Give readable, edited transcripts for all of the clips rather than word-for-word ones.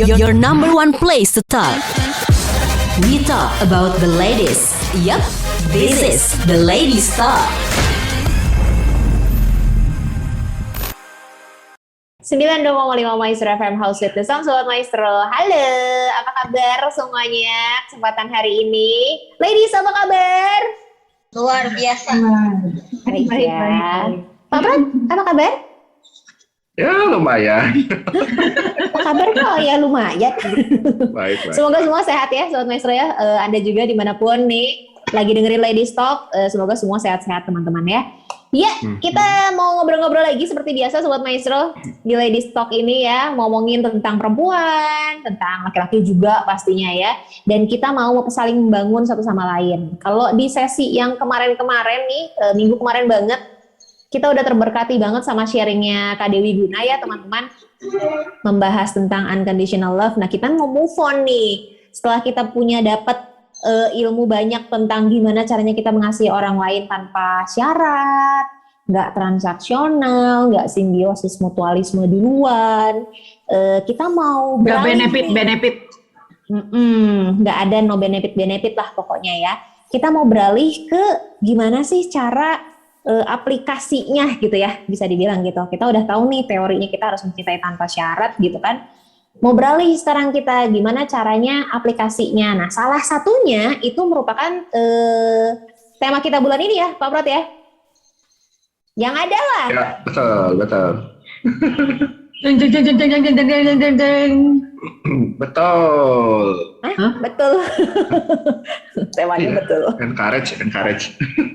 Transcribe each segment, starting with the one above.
your number one place to talk. We talk about the ladies. Yup, this is the Ladies Talk. 92,5 Maestro FM House with the Song. Sobat Maestro, halo, apa kabar semuanya kesempatan hari ini? Ladies, apa kabar? Luar biasa. Baik ya. Pak Prat, apa kabar? Ya lumayan. Apa kabar kok? Ya lumayan. Baik. Semoga semua sehat ya Sobat Maestro ya. Anda juga dimanapun nih lagi dengerin Ladies Talk, semoga semua sehat-sehat teman-teman ya. Ya, kita mau ngobrol-ngobrol lagi seperti biasa Sobat Maestro di Ladies Talk ini ya, ngomongin tentang perempuan, tentang laki-laki juga pastinya ya. Dan kita mau saling membangun satu sama lain. Kalau di sesi yang kemarin-kemarin nih, minggu kemarin banget, kita udah terberkati banget sama sharingnya Kak Dewi Guna ya teman-teman. Membahas tentang unconditional love. Nah kita mau move on nih, setelah kita punya dapat ilmu banyak tentang gimana caranya kita mengasihi orang lain tanpa syarat, nggak transaksional, nggak simbiosis mutualisme duluan. Kita mau Nggak benefit. Nggak ada no benefit lah pokoknya ya. Kita mau beralih ke gimana sih cara aplikasinya gitu ya, bisa dibilang gitu. Kita udah tahu nih teorinya kita harus mencintai tanpa syarat gitu kan. Mau beralih sekarang kita gimana caranya aplikasinya. Nah, salah satunya itu merupakan tema kita bulan ini ya, Pak Prat ya. Yang ada lah. Ya, betul. Betul. Hah? Betul. Temanya Iya. betul. Encourage.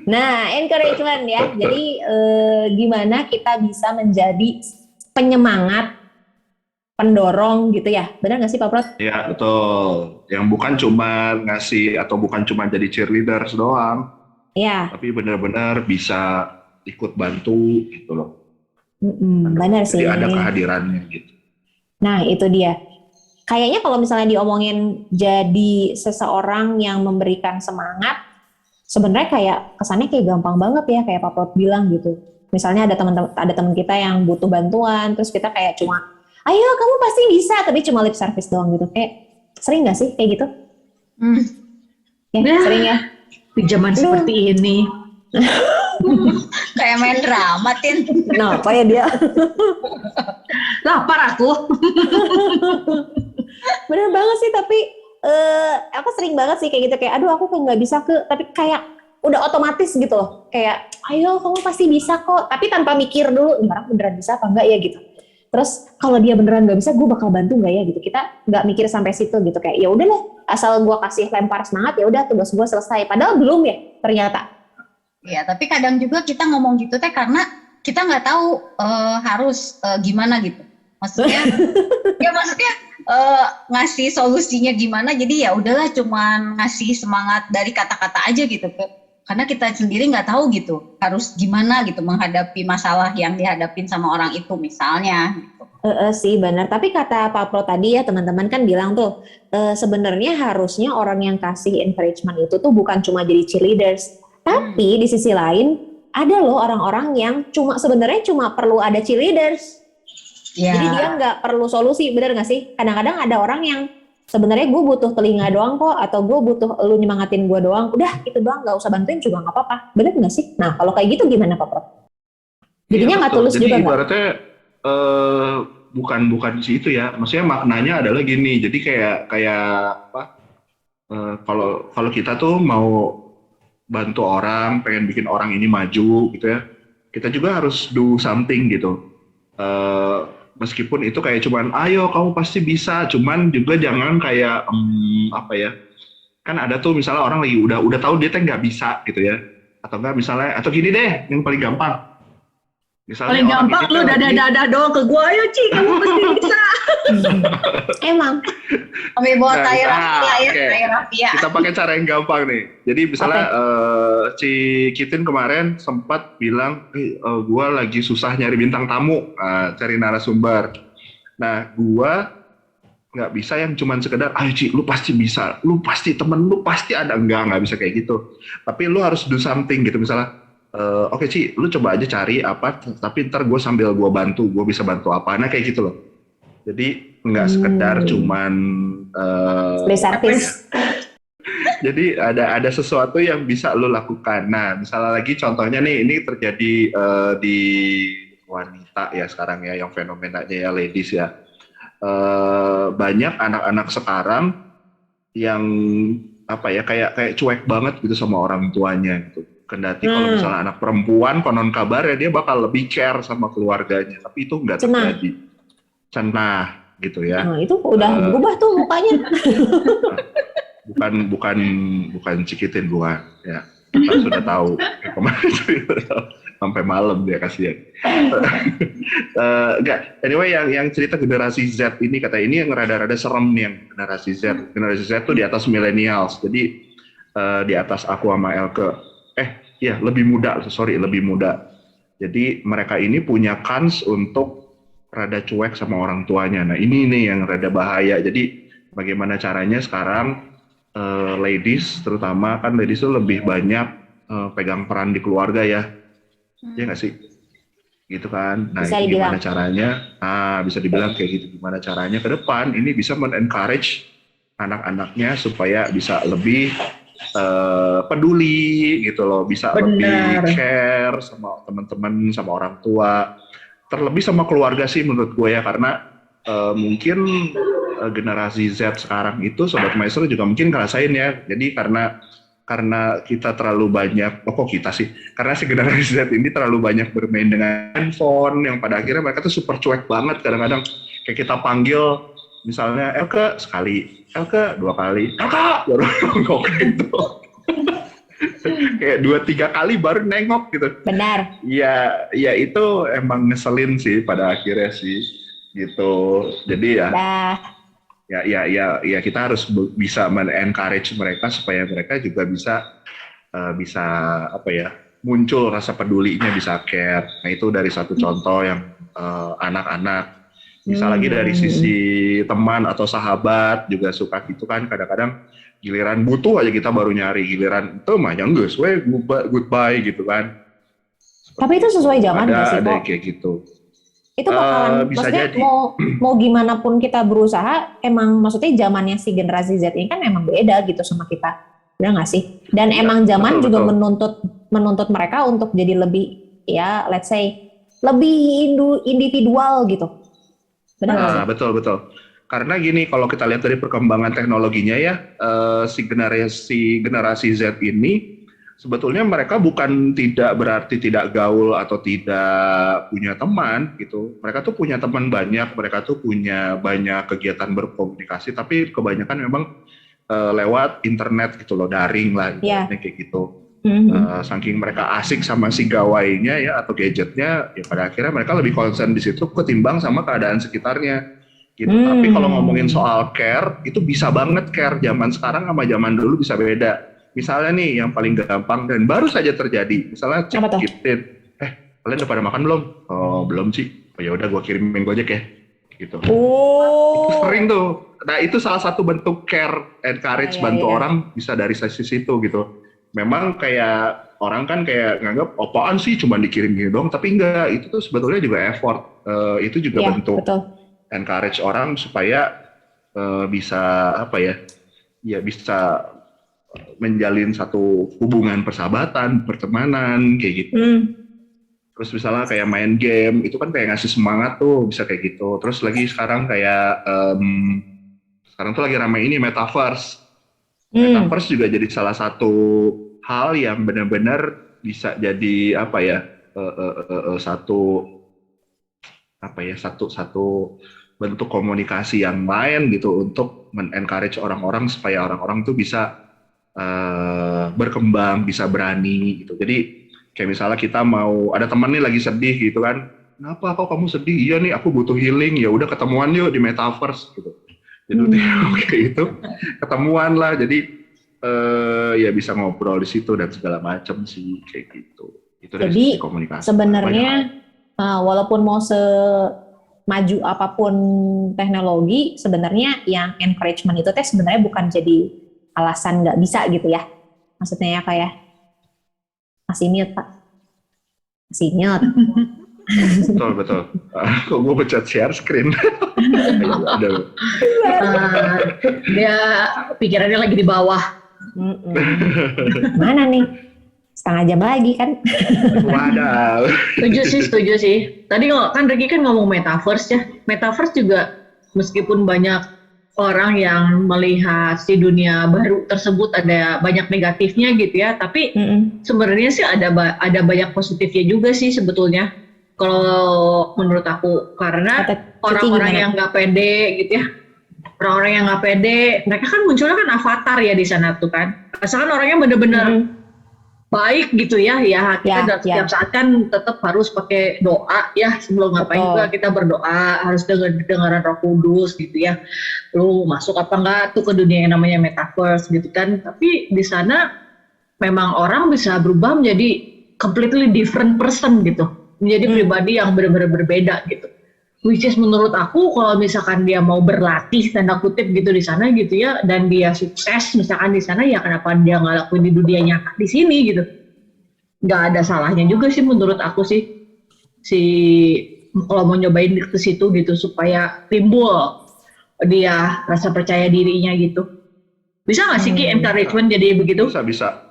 Nah, encouragement ya. Jadi gimana kita bisa menjadi penyemangat, pendorong gitu ya. Benar nggak sih Pak Prot? Ya, betul. Yang bukan cuma ngasih atau bukan cuma jadi cheerleaders doang. Iya. Tapi benar-benar bisa ikut bantu gitu loh. Benar sih. Jadi ada kehadirannya gitu. Nah, itu dia. Kayaknya kalau misalnya diomongin jadi seseorang yang memberikan semangat, sebenarnya kayak kesannya kayak gampang banget ya, kayak Pak Prot bilang gitu. Misalnya ada teman kita yang butuh bantuan, terus kita kayak cuma ayo kamu pasti bisa, tapi cuma lip service doang gitu. Kayak sering nggak sih kayak gitu? Ya, sering ya. Di zaman seperti ini. Kayak main drama, Tin. Nah, apa ya dia? Lapar aku. Bener banget sih, tapi aku sering banget sih kayak gitu. Kayak aduh aku nggak bisa tapi kayak udah otomatis gitu loh. Kayak ayo kamu pasti bisa kok. Tapi tanpa mikir dulu, ini orang beneran bisa apa enggak ya gitu. Terus kalau dia beneran nggak bisa, gue bakal bantu nggak ya gitu. Kita nggak mikir sampai situ gitu, kayak ya udah lah, asal gue kasih lempar semangat ya udah tugas gue selesai. Padahal belum ya ternyata. Ya, tapi kadang juga kita ngomong gitu teh karena kita nggak tahu harus gimana gitu. Maksudnya, ngasih solusinya gimana. Jadi ya udahlah, cuman ngasih semangat dari kata-kata aja gitu. Karena kita sendiri nggak tahu gitu harus gimana gitu menghadapi masalah yang dihadapin sama orang itu misalnya gitu. Sih benar, tapi kata Pak Pro tadi ya teman-teman kan bilang tuh sebenarnya harusnya orang yang kasih encouragement itu tuh bukan cuma jadi cheerleaders, tapi di sisi lain ada loh orang-orang yang sebenarnya cuma perlu ada cheerleaders. Ya. Jadi dia nggak perlu solusi, benar nggak sih? Kadang-kadang ada orang yang sebenarnya gue butuh telinga doang kok, atau gue butuh lu nyemangatin gue doang, udah itu doang, nggak usah bantuin juga nggak apa-apa, bener nggak sih? Nah kalau kayak gitu gimana Pak Prof? Jadinya nggak tulus juga nggak? Jadi ibaratnya bukan di situ ya, maksudnya maknanya adalah gini, jadi kayak apa? Kalau kita tuh mau bantu orang, pengen bikin orang ini maju gitu ya, kita juga harus do something gitu. Meskipun itu kayak cuman ayo kamu pasti bisa, cuman juga jangan kayak apa ya, kan ada tuh misalnya orang lagi udah tahu dia nggak bisa gitu ya, atau enggak misalnya, atau gini deh yang paling gampang, misalnya Paling gampang lu dadah doang ke gua, ayo Ci kamu pasti bisa. Emang Kami bawa Nah, air oke. rafia. Kita pakai cara yang gampang nih. Jadi misalnya si Kitin kemarin sempat bilang, gua lagi susah nyari bintang tamu, cari narasumber. Nah, gua nggak bisa yang cuman sekedar, ayo Ci, lu pasti bisa, lu pasti temen lu pasti ada, nggak bisa kayak gitu. Tapi lu harus do something gitu, misalnya, oke Ci, lu coba aja cari apa, tapi ntar gue sambil gue bantu, gue bisa bantu apa, nah kayak gitu loh. Jadi nggak sekedar cuman Play apa ya? service. Jadi ada sesuatu yang bisa lo lakukan. Nah, misalnya lagi contohnya nih, ini terjadi di wanita ya sekarang ya, yang fenomenanya ya ladies ya. Banyak anak-anak sekarang yang apa ya, kayak cuek banget gitu sama orang tuanya gitu. Kendati kalau misalnya anak perempuan, konon kabar ya dia bakal lebih care sama keluarganya, tapi itu nggak terjadi. Cenah gitu ya. Nah, itu udah berubah tuh mukanya. bukan cikitin bukan ya, kita sudah tahu kemarin sampai malam dia kasihan. Enggak, anyway yang cerita generasi Z ini, kata ini yang rada-rada serem nih, yang generasi Z tuh di atas millennials, jadi di atas aku sama Elke, lebih muda, jadi mereka ini punya kans untuk rada cuek sama orang tuanya. Nah ini nih yang rada bahaya. Jadi bagaimana caranya sekarang ladies, terutama kan ladies itu lebih banyak pegang peran di keluarga ya, ya nggak sih, gitu kan. Nah bisa itu gimana caranya? Bisa dibilang kayak gitu. Gimana caranya ke depan ini bisa men-encourage anak-anaknya supaya bisa lebih peduli gitu loh, bisa lebih care sama teman-teman, sama orang tua, terlebih sama keluarga sih menurut gue ya, karena mungkin generasi Z sekarang itu Sobat Maestro juga mungkin ngerasain ya. Jadi karena kita terlalu banyak, karena si generasi Z ini terlalu banyak bermain dengan handphone, yang pada akhirnya mereka tuh super cuek banget. Kadang-kadang kayak kita panggil misalnya Elke sekali, Elke 2 kali, Elke baru nengok gitu. Kayak 2-3 kali baru nengok gitu. Benar. Ya itu emang ngeselin sih pada akhirnya sih gitu. Jadi ya kita harus bisa men-encourage mereka supaya mereka juga bisa apa ya, muncul rasa pedulinya, bisa care. Nah itu dari satu contoh yang anak-anak. Bisa lagi dari sisi teman atau sahabat juga suka gitu kan, kadang-kadang giliran butuh aja kita baru nyari, giliran itu mah yang geus we goodbye gitu kan. Tapi itu sesuai zaman nggak sih, ada Kok? kayak gitu. Itu bakalan, bisa maksudnya jadi. mau gimana pun kita berusaha, emang maksudnya zamannya si generasi Z ini kan emang beda gitu sama kita, benar nggak sih? Dan emang zaman juga menuntut mereka untuk jadi lebih, ya let's say lebih individual gitu, benar nggak sih? Betul. Karena gini, kalau kita lihat dari perkembangan teknologinya ya, si generasi Z ini sebetulnya mereka bukan tidak berarti tidak gaul atau tidak punya teman gitu. Mereka tuh punya teman banyak, mereka tuh punya banyak kegiatan berkomunikasi, tapi kebanyakan memang lewat internet gitu loh, daring lah, kayak gitu. Saking mereka asik sama si gawainya ya atau gadgetnya, ya pada akhirnya mereka lebih concern di situ ketimbang sama keadaan sekitarnya. Gitu. Tapi kalau ngomongin soal care, itu bisa banget care zaman sekarang sama zaman dulu bisa beda. Misalnya nih yang paling gampang dan baru saja terjadi, misalnya cikitin, kalian udah pada makan belum? Oh belum sih. Oh ya udah, gue kirimin Gojek ya, gitu. Itu sering tuh. Nah itu salah satu bentuk care, encourage, bantu orang bisa dari sisi situ gitu. Memang kayak orang kan kayak nganggap apaan sih cuma dikirim gini dong, tapi enggak, itu tuh sebetulnya juga effort. Itu juga bentuk encourage orang supaya bisa apa ya? Ya bisa menjalin satu hubungan persahabatan, pertemanan kayak gitu. Terus misalnya kayak main game, itu kan kayak ngasih semangat tuh, bisa kayak gitu. Terus lagi sekarang kayak sekarang tuh lagi ramai ini metaverse. Metaverse juga jadi salah satu hal yang benar-benar bisa jadi apa ya, satu bentuk komunikasi yang lain gitu untuk men-encourage orang-orang supaya orang-orang tuh bisa berkembang, bisa berani gitu. Jadi kayak misalnya kita mau, ada teman nih lagi sedih gitu kan, kenapa kok kamu sedih? Iya nih aku butuh healing, ya udah ketemuan yuk di metaverse gitu. Jadi kayak itu ketemuan lah, jadi ya bisa ngobrol di situ dan segala macam sih kayak gitu. Itu dari sisi komunikasi. Sebenarnya walaupun mau semaju apapun teknologi, sebenarnya yang encouragement itu sebenarnya bukan jadi alasan nggak bisa gitu ya. Maksudnya ya kayak masih mute Pak. Masih mute. Betul. Kok gue pencet share screen? Ada. Dia pikirannya lagi di bawah. Mana nih? Setengah jam lagi kan? Wadaw. Setuju sih. Tadi kan Ricky kan ngomong metaverse ya. Metaverse juga meskipun banyak orang yang melihat si dunia baru tersebut ada banyak negatifnya gitu ya, tapi sebenarnya sih ada banyak positifnya juga sih sebetulnya. Kalau menurut aku, karena orang-orang yang nggak pede gitu ya, orang-orang yang nggak pede, mereka kan munculnya kan avatar ya di sana tuh kan. Asalkan orangnya bener-bener baik gitu ya kita setiap saat kan tetap harus pakai doa ya, sebelum ngapain juga kita berdoa, harus dengaran Roh Kudus gitu ya, lu masuk apa enggak tuh ke dunia yang namanya metaverse gitu kan. Tapi di sana memang orang bisa berubah menjadi completely different person gitu, menjadi pribadi yang benar-benar berbeda gitu. Which is menurut aku kalau misalkan dia mau berlatih tanda kutip gitu di sana gitu ya, dan dia sukses misalkan di sana, ya kenapa dia nggak lakuin di dunia nyata di sini gitu? Nggak ada salahnya juga sih menurut aku sih, kalau mau nyobain ke situ gitu supaya timbul dia rasa percaya dirinya gitu. Bisa nggak sih Ki encouragement jadi begitu? Bisa.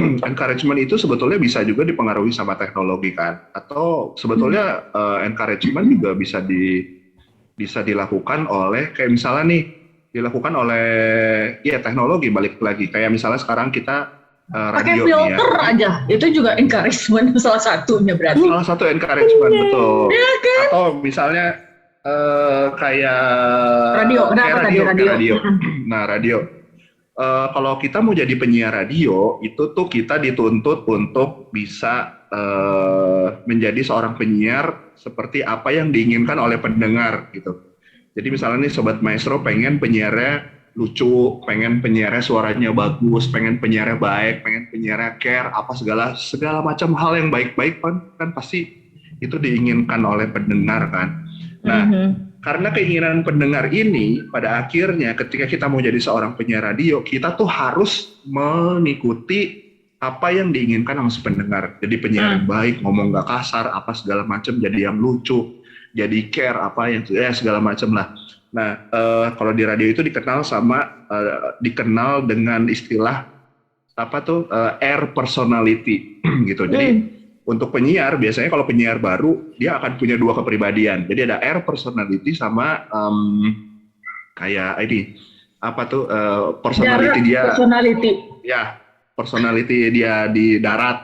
Encouragement itu sebetulnya bisa juga dipengaruhi sama teknologi kan, atau sebetulnya encouragement juga bisa dilakukan oleh kayak misalnya nih dilakukan oleh teknologi, balik lagi kayak misalnya sekarang kita pakai radio filter ya. Aja itu juga encouragement salah satunya berarti. Salah satu encouragement betul. Ya, kan? Atau misalnya kayak radio. Nah radio. Kalau kita mau jadi penyiar radio, itu tuh kita dituntut untuk bisa menjadi seorang penyiar seperti apa yang diinginkan oleh pendengar gitu. Jadi misalnya nih Sobat Maestro pengen penyiarnya lucu, pengen penyiarnya suaranya bagus, pengen penyiarnya baik, pengen penyiarnya care, apa segala macam hal yang baik-baik kan pasti itu diinginkan oleh pendengar kan. Nah, karena keinginan pendengar ini, pada akhirnya ketika kita mau jadi seorang penyiar radio, kita tuh harus mengikuti apa yang diinginkan sama si pendengar. Jadi penyiar yang baik, ngomong gak kasar, apa segala macam, jadi yang lucu, jadi care, apa yang segala macam lah. Nah, kalau di radio itu dikenal dengan istilah air personality gitu. Jadi untuk penyiar, biasanya kalau penyiar baru, dia akan punya dua kepribadian. Jadi ada air personality sama personality dia. Ya, personality dia di darat.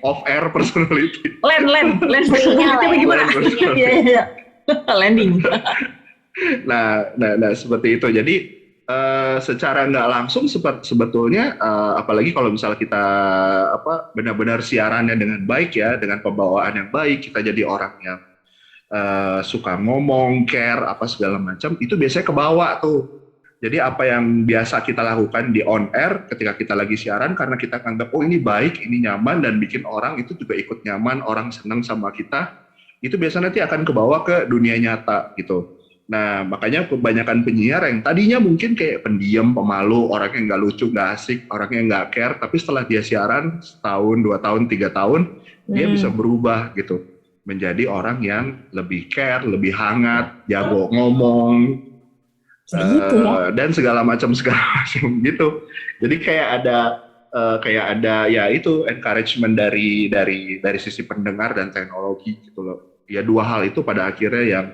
Off air personality. Land personality bagaimana? Iya. Landing. Nah, seperti itu. Jadi secara nggak langsung sebetulnya apalagi kalau misalnya kita benar-benar siarannya dengan baik ya, dengan pembawaan yang baik, kita jadi orang yang suka ngomong, care, apa segala macam, itu biasanya kebawa tuh. Jadi apa yang biasa kita lakukan di on air ketika kita lagi siaran, karena kita anggap ini baik, ini nyaman, dan bikin orang itu juga ikut nyaman, orang senang sama kita, itu biasanya nanti akan kebawa ke dunia nyata gitu. Nah, makanya kebanyakan penyiar yang tadinya mungkin kayak pendiam, pemalu, orangnya nggak lucu, nggak asik, orangnya nggak care, tapi setelah dia siaran setahun, 2 tahun, 3 tahun, dia bisa berubah gitu, menjadi orang yang lebih care, lebih hangat, jago ngomong, dan segala macam gitu. Jadi kayak ada ya itu encouragement dari sisi pendengar dan teknologi gitu loh. Ya dua hal itu pada akhirnya yang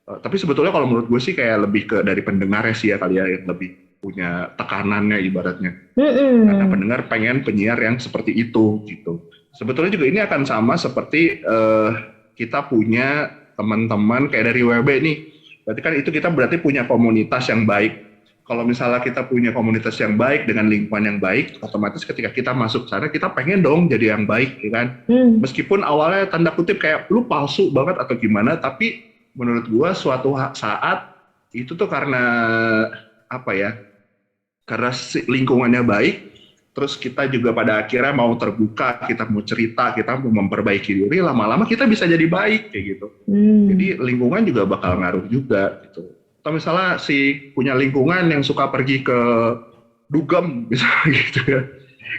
tapi sebetulnya kalau menurut gue sih kayak lebih ke dari pendengarnya sih ya kali ya, yang lebih punya tekanannya ibaratnya. Karena pendengar pengen penyiar yang seperti itu gitu. Sebetulnya juga ini akan sama seperti kita punya teman-teman kayak dari WB nih. Berarti kan itu kita berarti punya komunitas yang baik. Kalau misalnya kita punya komunitas yang baik dengan lingkungan yang baik, otomatis ketika kita masuk sana kita pengen dong jadi yang baik, ya kan? Meskipun awalnya tanda kutip kayak lu palsu banget atau gimana, tapi menurut gua suatu saat itu tuh karena apa ya? Karena lingkungannya baik, terus kita juga pada akhirnya mau terbuka, kita mau cerita, kita mau memperbaiki diri, lama-lama kita bisa jadi baik kayak gitu. Jadi lingkungan juga bakal ngaruh juga gitu. Atau misalnya punya lingkungan yang suka pergi ke dugem misalnya gitu ya.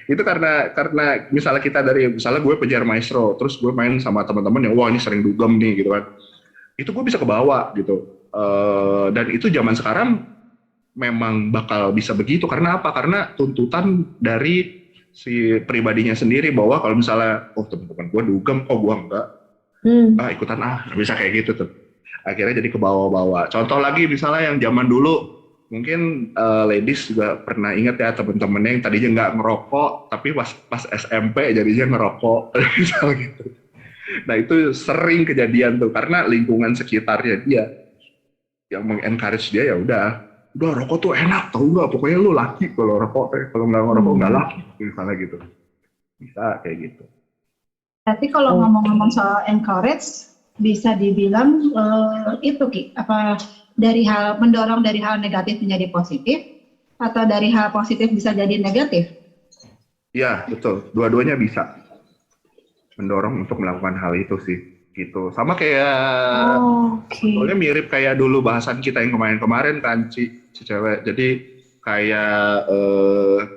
Itu karena misalnya misalnya gue penyiar maestro, terus gue main sama teman-teman yang wah ini sering dugem nih gitu kan. Itu gue bisa kebawa gitu. Dan itu zaman sekarang memang bakal bisa begitu. Karena apa? Karena tuntutan dari si pribadinya sendiri bahwa kalau misalnya teman-teman gue dugem, gue enggak. Ikutan bisa kayak gitu tuh. Akhirnya jadi kebawa-bawa. Contoh lagi misalnya yang zaman dulu, mungkin ladies juga pernah ingat ya teman-temannya yang tadinya nggak ngerokok, tapi pas SMP jadinya ngerokok, misalnya gitu. Nah itu sering kejadian tuh karena lingkungan sekitarnya dia yang mengencourage dia, ya udah rokok tuh enak, tau nggak? Pokoknya lu laki kalau rokok, kalau nggak ngerokok nggak laki, misalnya gitu. Bisa kayak gitu. Tapi kalau ngomong-ngomong soal encourage, bisa dibilang itu Ki, apa mendorong dari hal negatif menjadi positif, atau dari hal positif bisa jadi negatif? Ya betul, dua-duanya bisa mendorong untuk melakukan hal itu sih, gitu. Sama kayak, sebetulnya mirip kayak dulu bahasan kita yang kemarin kan, si cewek. Jadi kayak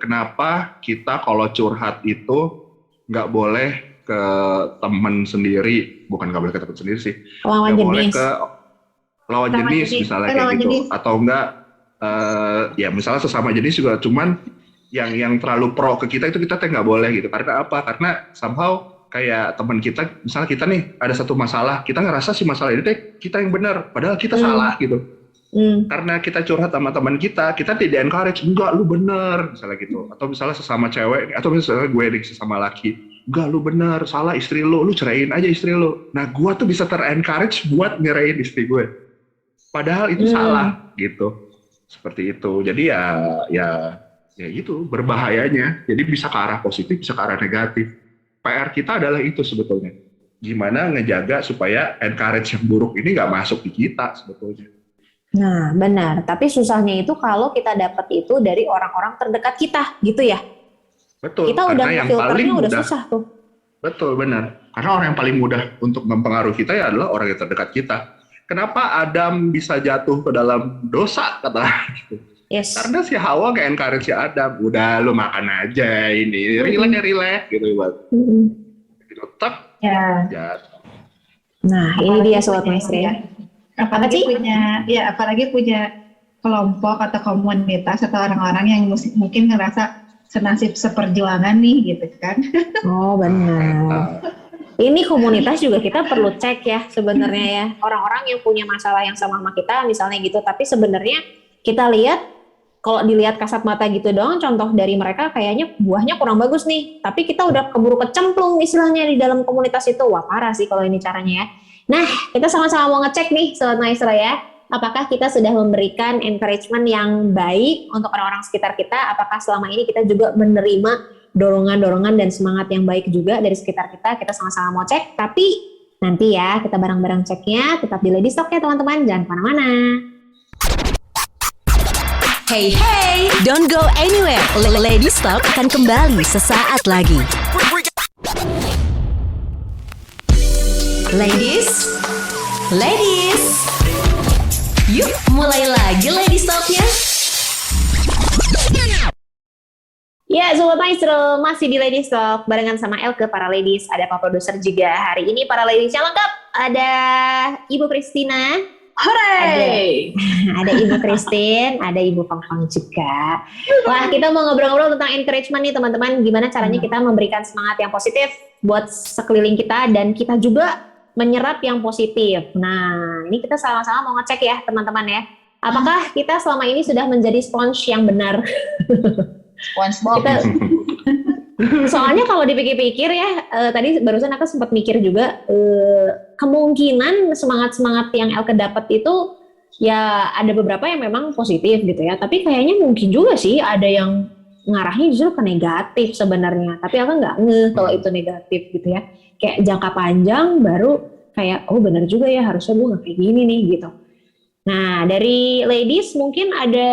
kenapa kita kalau curhat itu nggak boleh ke teman sendiri, bukan nggak boleh ke teman sendiri sih, nggak boleh ke lawan jenis misalnya kayak gitu, atau enggak ya misalnya sesama jenis juga, cuman yang terlalu pro ke kita itu kita nggak boleh gitu. Karena apa? Karena somehow kayak teman kita, misalnya kita nih ada satu masalah, kita ngerasa si masalah ini kita yang benar, padahal kita salah gitu. Karena kita curhat sama teman kita tidak encourage, enggak lu bener misalnya gitu. Atau misalnya sesama cewek, atau misalnya gue nih sesama laki, enggak lu bener, salah istri lu ceraiin aja istri lu. Nah gue tuh bisa ter-encourage buat nyerahin istri gue, padahal itu salah gitu. Seperti itu. Jadi ya itu berbahayanya. Jadi bisa ke arah positif, bisa ke arah negatif. PR kita adalah itu sebetulnya. Gimana ngejaga supaya encourage yang buruk ini nggak masuk di kita sebetulnya. Nah, benar. Tapi susahnya itu kalau kita dapat itu dari orang-orang terdekat kita, gitu ya? Betul. Kita udah filternya udah susah tuh. Betul, benar. Karena orang yang paling mudah untuk mempengaruhi kita ya adalah orang yang terdekat kita. Kenapa Adam bisa jatuh ke dalam dosa, kata gitu. Yes. Karena si Hawa nggak encourage si Adam. Udah, lu makan aja ini. Relax gitu. Tak. Ya. Jatuh. Nah, ini dia Sobat Maestro ya. Apalagi punya kelompok atau komunitas atau orang-orang yang mungkin ngerasa senasib seperjuangan nih gitu kan. Oh benar. Ini komunitas juga kita perlu cek ya sebenarnya ya. Orang-orang yang punya masalah yang sama kita misalnya gitu, tapi sebenarnya kita lihat, kalau dilihat kasat mata gitu doang, contoh dari mereka kayaknya buahnya kurang bagus nih, tapi kita udah keburu kecemplung istilahnya di dalam komunitas itu. Wah parah sih kalau ini caranya ya. Nah, kita sama-sama mau ngecek nih Sobat Maestro ya, apakah kita sudah memberikan encouragement yang baik untuk orang-orang sekitar kita, apakah selama ini kita juga menerima dorongan-dorongan dan semangat yang baik juga dari sekitar kita sama-sama mau cek. Tapi nanti ya kita bareng-bareng ceknya, tetap di Ladies Talk ya teman-teman, jangan kemana-mana. Hey, don't go anywhere. Ladies Talk akan kembali sesaat lagi. Ladies, yuk mulai lagi Ladies Talk-nya. Ya, Sobat Maestro, masih di Ladies Talk barengan sama Elke, para ladies. Ada Pak Produser juga. Hari ini para ladies yang lengkap. Ada Ibu Christina. Hooray! Ada Ibu Christine, ada Ibu Pangpang juga. Wah, kita mau ngobrol-ngobrol tentang encouragement nih teman-teman. Gimana caranya kita memberikan semangat yang positif buat sekeliling kita dan kita juga menyerap yang positif. Nah, ini kita sama-sama mau ngecek ya teman-teman ya. Apakah kita selama ini sudah menjadi sponge yang benar? SpongeBob. Soalnya kalau dipikir-pikir ya, tadi barusan aku sempat mikir juga, kemungkinan semangat-semangat yang Elke dapat itu ya ada beberapa yang memang positif gitu ya, tapi kayaknya mungkin juga sih ada yang ngarahnya justru ke negatif sebenarnya, tapi Elke nggak ngeh kalau itu negatif gitu ya, kayak jangka panjang baru kayak oh benar juga ya, harusnya gue nggak kayak gini nih gitu. Nah dari ladies mungkin ada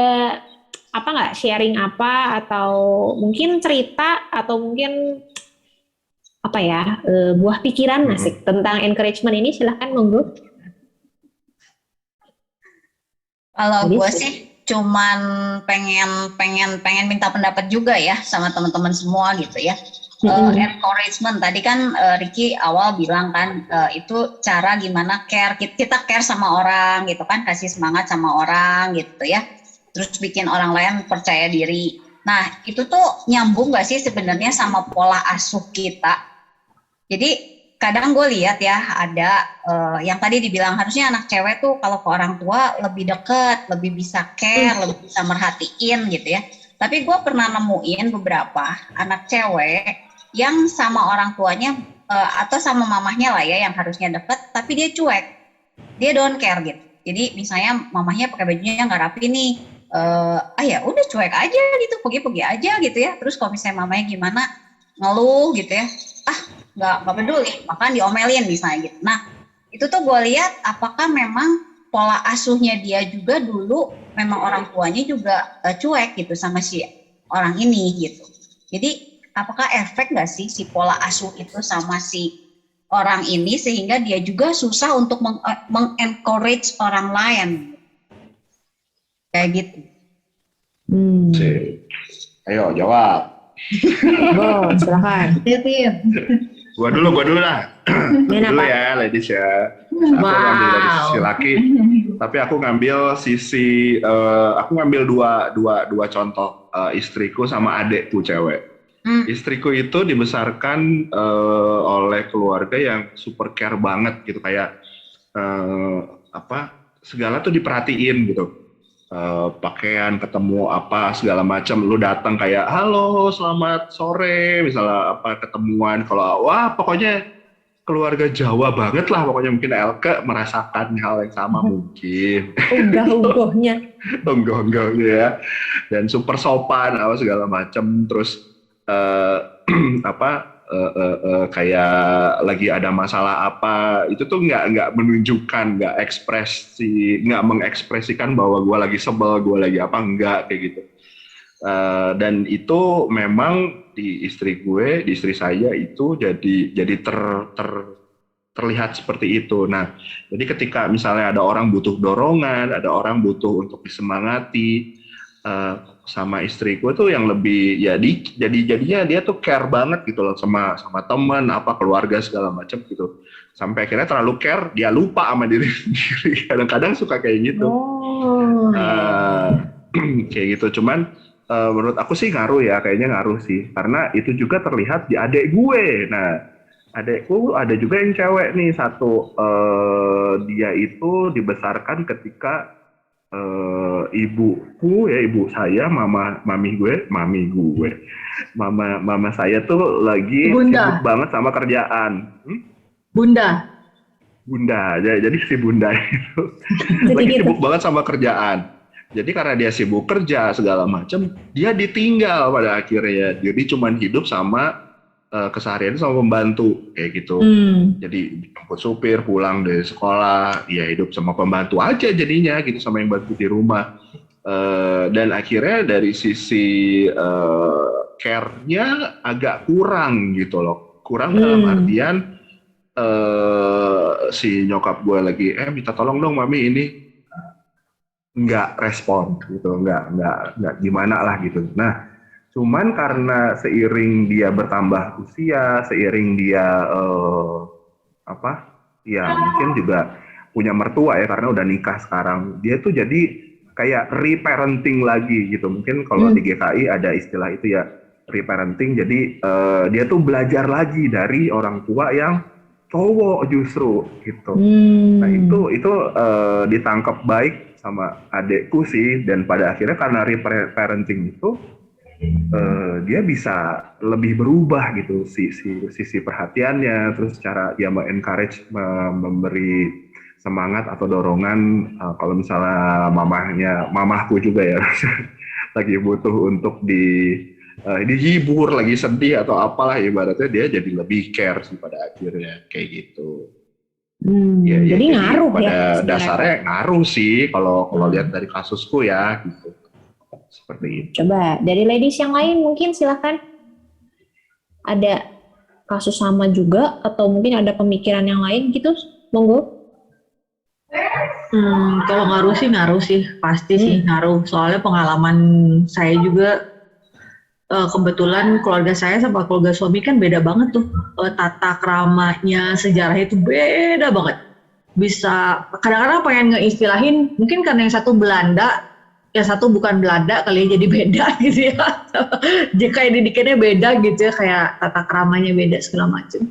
apa nggak sharing apa atau mungkin cerita atau mungkin apa ya buah pikiran asik tentang encouragement ini, silahkan monggo. Kalau gue sih cuman pengen minta pendapat juga ya sama teman-teman semua gitu ya. Encouragement tadi kan Ricky awal bilang kan itu cara gimana kita care sama orang gitu kan, kasih semangat sama orang gitu ya, terus bikin orang lain percaya diri. Nah itu tuh nyambung gak sih sebenarnya sama pola asuh kita? Jadi kadang gue lihat ya ada yang tadi dibilang harusnya anak cewek tuh kalau ke orang tua lebih deket, lebih bisa care, lebih bisa merhatiin gitu ya. Tapi gue pernah nemuin beberapa anak cewek yang sama orang tuanya atau sama mamahnya lah ya yang harusnya deket, tapi dia cuek, dia don't care gitu. Jadi misalnya mamahnya pakai bajunya nggak rapi nih, ya udah cuek aja gitu, pergi aja gitu ya. Terus kalau misalnya mamanya gimana ngeluh gitu ya, nggak peduli, bahkan diomelin misalnya gitu. Nah itu tuh gue lihat apakah memang pola asuhnya dia juga dulu memang orang tuanya juga cuek gitu sama si orang ini gitu. Jadi apakah efek nggak sih si pola asuh itu sama si orang ini sehingga dia juga susah untuk mengencourage orang lain kayak gitu. Ayo jawab. Bo, silakan. Gua dulu lah. Dulu ya, ladies ya. Aku ngambil dari sisi laki, tapi aku ngambil dua contoh, istriku sama adekku cewek. Istriku itu dibesarkan oleh keluarga yang super care banget gitu, kayak segala tuh diperhatiin gitu. Pakaian, ketemu apa segala macam, lu datang kayak halo selamat sore misalnya ketemuan, kalau pokoknya keluarga Jawa banget lah pokoknya, mungkin Elke merasakan hal yang sama mungkin. Unggah-unggahnya ya, dan super sopan segala macam. Terus kayak lagi ada masalah apa itu tuh nggak menunjukkan, nggak mengekspresikan bahwa gue lagi sebel, gue lagi enggak kayak gitu. Dan itu memang di istri saya itu jadi terlihat seperti itu. Nah jadi ketika misalnya ada orang butuh dorongan, ada orang butuh untuk disemangati, sama istriku tuh yang lebih jadinya dia tuh care banget gitu loh sama teman, keluarga segala macam gitu, sampai akhirnya terlalu care dia lupa sama diri sendiri. Kadang-kadang suka kayak gitu. Kayak gitu. Cuman menurut aku sih kayaknya ngaruh sih, karena itu juga terlihat di adek gue. Nah adekku ada juga yang cewek nih satu, dia itu dibesarkan ketika ibu saya, mama saya tuh lagi sibuk banget sama kerjaan. Bunda, jadi si bunda itu lagi sibuk banget sama kerjaan. Jadi karena dia sibuk kerja segala macam, dia ditinggal pada akhirnya. Jadi cuman hidup sama keseharian sama pembantu kayak gitu. Jadi jemput supir pulang dari sekolah, ya hidup sama pembantu aja jadinya gitu, sama yang bantu di rumah. Dan akhirnya dari sisi care-nya agak kurang gitu loh. Kurang dalam artian si nyokap gue lagi minta tolong dong mami ini, nggak respon gitu, nggak gimana lah gitu. Nah cuman karena seiring dia bertambah usia, seiring dia mungkin juga punya mertua ya, karena udah nikah sekarang, dia tuh jadi kayak reparenting lagi gitu. Mungkin kalau di GKI ada istilah itu ya, reparenting. Jadi dia tuh belajar lagi dari orang tua yang cowok justru gitu. Nah itu ditangkap baik sama adekku sih, dan pada akhirnya karena reparenting itu dia bisa lebih berubah gitu sisi perhatiannya, terus cara dia encourage, memberi semangat atau dorongan kalau misalnya mamahku juga ya lagi butuh untuk dihibur, lagi sedih atau apalah, ibaratnya dia jadi lebih care sih pada akhirnya kayak gitu. Jadi ngaruh pada dasarnya ngaruh sih kalau lihat dari kasusku ya gitu. Seperti itu. Coba dari ladies yang lain mungkin silahkan, ada kasus sama juga atau mungkin ada pemikiran yang lain gitu, monggo. Kalau ngaruh sih pasti sih ngaruh. Soalnya pengalaman saya juga kebetulan keluarga saya sama keluarga suami kan beda banget tuh. Tata keramanya, sejarahnya itu beda banget. Bisa kadang-kadang pengen ngeistilahin, mungkin karena yang satu Belanda, yang satu bukan Belanda kali ya, jadi beda gitu ya. Jika didikannya beda gitu ya, kayak tata keramanya beda segala macam.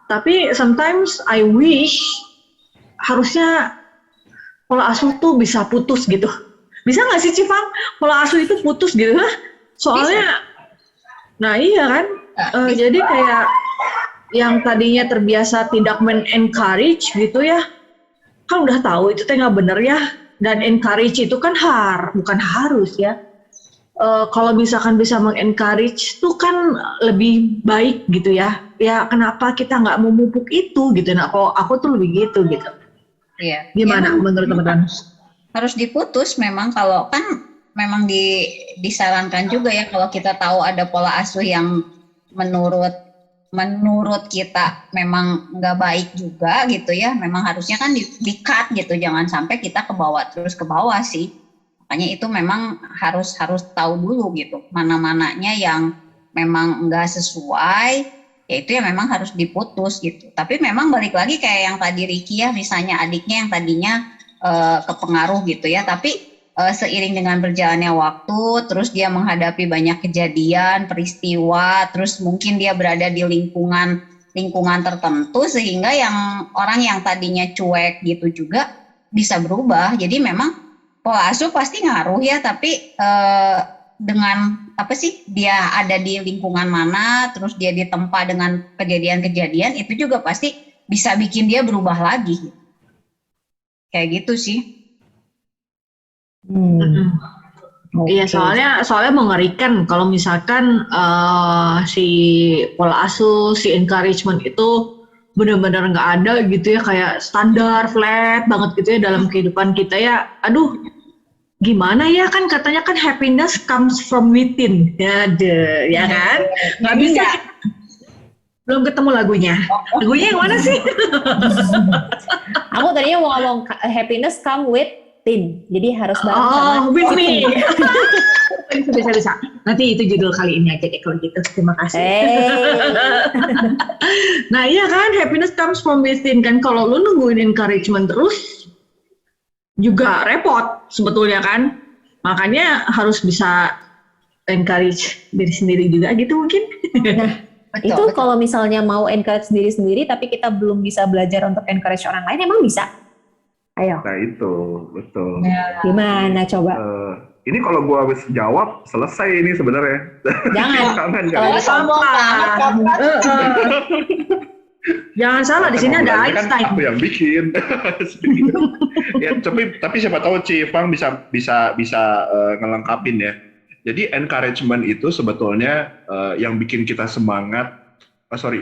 Tapi sometimes I wish harusnya pola asuh tuh bisa putus gitu. Bisa nggak sih Cifang pola asuh itu putus gitu? Soalnya, nah iya kan. Jadi kayak yang tadinya terbiasa tidak men-encourage gitu ya, kan udah tahu itu teh nggak bener ya. Dan encourage itu kan bukan harus ya. Kalau misalkan bisa meng-encourage tuh kan lebih baik gitu ya. Ya kenapa kita nggak memupuk itu gitu. Nah kalau aku tuh lebih gitu gitu. Iya. Gimana menurut teman-teman? Harus diputus memang, kalau kan memang disarankan juga ya kalau kita tahu ada pola asuh yang menurut kita memang nggak baik juga gitu ya, memang harusnya kan di-cut gitu, jangan sampai kita terus ke bawah sih. Makanya itu memang harus tahu dulu gitu, mana-mananya yang memang nggak sesuai, ya itu ya memang harus diputus gitu. Tapi memang balik lagi kayak yang tadi Ricky ya, misalnya adiknya yang tadinya kepengaruh gitu ya, tapi seiring dengan berjalannya waktu, terus dia menghadapi banyak kejadian, peristiwa, terus mungkin dia berada di lingkungan tertentu, sehingga yang orang yang tadinya cuek gitu juga bisa berubah. Jadi memang pola asuh pasti ngaruh ya, tapi dengan apa sih dia ada di lingkungan mana, terus dia ditempa dengan kejadian-kejadian, itu juga pasti bisa bikin dia berubah lagi. Kayak gitu sih. Iya, soalnya mengerikan kalau misalkan si pola asuh, si encouragement itu benar-benar nggak ada gitu ya, kayak standar flat banget gitu ya dalam kehidupan kita ya. Aduh, gimana ya, kan katanya kan happiness comes from within. Ya kan? Nggak bisa. Belum ketemu lagunya. Lagunya yang mana sih? Aku tadinya mau ngomong happiness come with tin, jadi harus bareng sama with me. Bisa. Nanti itu judul kali ini aja deh kalau gitu. Terima kasih. Nah iya kan, happiness comes from within kan. Kalau lu nungguin encouragement terus juga repot sebetulnya kan. Makanya harus bisa encourage diri sendiri juga gitu mungkin. Nah, itu kalau misalnya mau encourage diri sendiri tapi kita belum bisa belajar untuk encourage orang lain, emang bisa? Ayo. Nah itu, betul. Gimana coba? Ini kalau gua habis jawab, selesai ini sebenarnya. Jangan. Kalau jangan salah, di sini ada Einstein. Kan aku yang bikin. Ya, tapi siapa tahu Cifang bisa ngelengkapin ya. Jadi encouragement itu sebetulnya yang bikin kita semangat.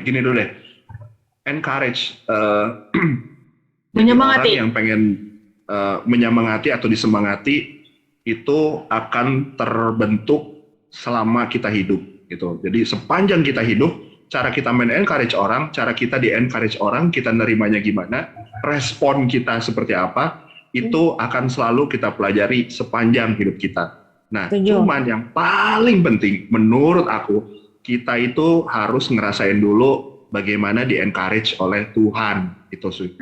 Gini dulu deh. Encourage. Menyemangati. Orang yang pengen menyemangati atau disemangati itu akan terbentuk selama kita hidup gitu. Jadi sepanjang kita hidup, cara kita men-encourage orang, cara kita di-encourage orang, kita nerimanya gimana, respon kita seperti apa, itu akan selalu kita pelajari sepanjang hidup kita. Nah, cuman yang paling penting menurut aku, kita itu harus ngerasain dulu bagaimana di-encourage oleh Tuhan itu sih.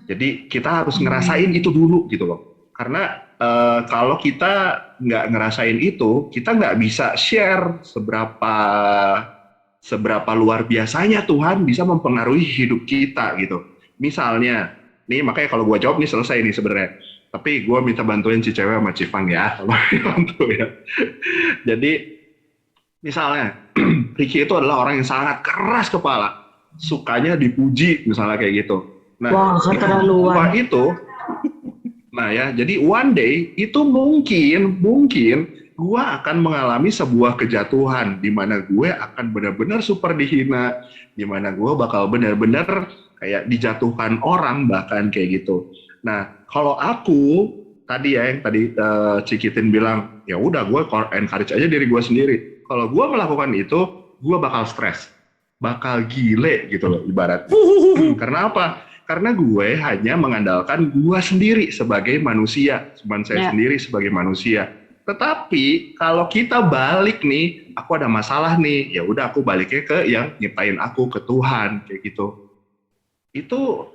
Jadi kita harus ngerasain itu dulu gitu loh. Karena kalau kita nggak ngerasain itu, kita nggak bisa share seberapa luar biasanya Tuhan bisa mempengaruhi hidup kita gitu. Misalnya, nih makanya kalau gue jawab nih selesai nih sebenarnya. Tapi gue minta bantuin si cewek sama Cifang ya, bantu ya. Jadi misalnya Ricky itu adalah orang yang sangat keras kepala, sukanya dipuji misalnya kayak gitu. Nah, wah, keterlaluan itu. Nah ya, jadi one day itu mungkin gue akan mengalami sebuah kejatuhan di mana gue akan benar-benar super dihina, di mana gue bakal benar-benar kayak dijatuhkan orang bahkan kayak gitu. Nah, kalau aku tadi ya yang tadi Cikitin bilang, ya udah gue encourage aja diri gue sendiri. Kalau gue melakukan itu, gue bakal stres, bakal gile gitu loh ibarat. Karena apa? Karena gue hanya mengandalkan gue sendiri sebagai manusia, cuman saya sendiri sebagai manusia. Tetapi kalau kita balik nih, aku ada masalah nih, ya udah aku baliknya ke yang nyiptain aku, ke Tuhan, kayak gitu. Itu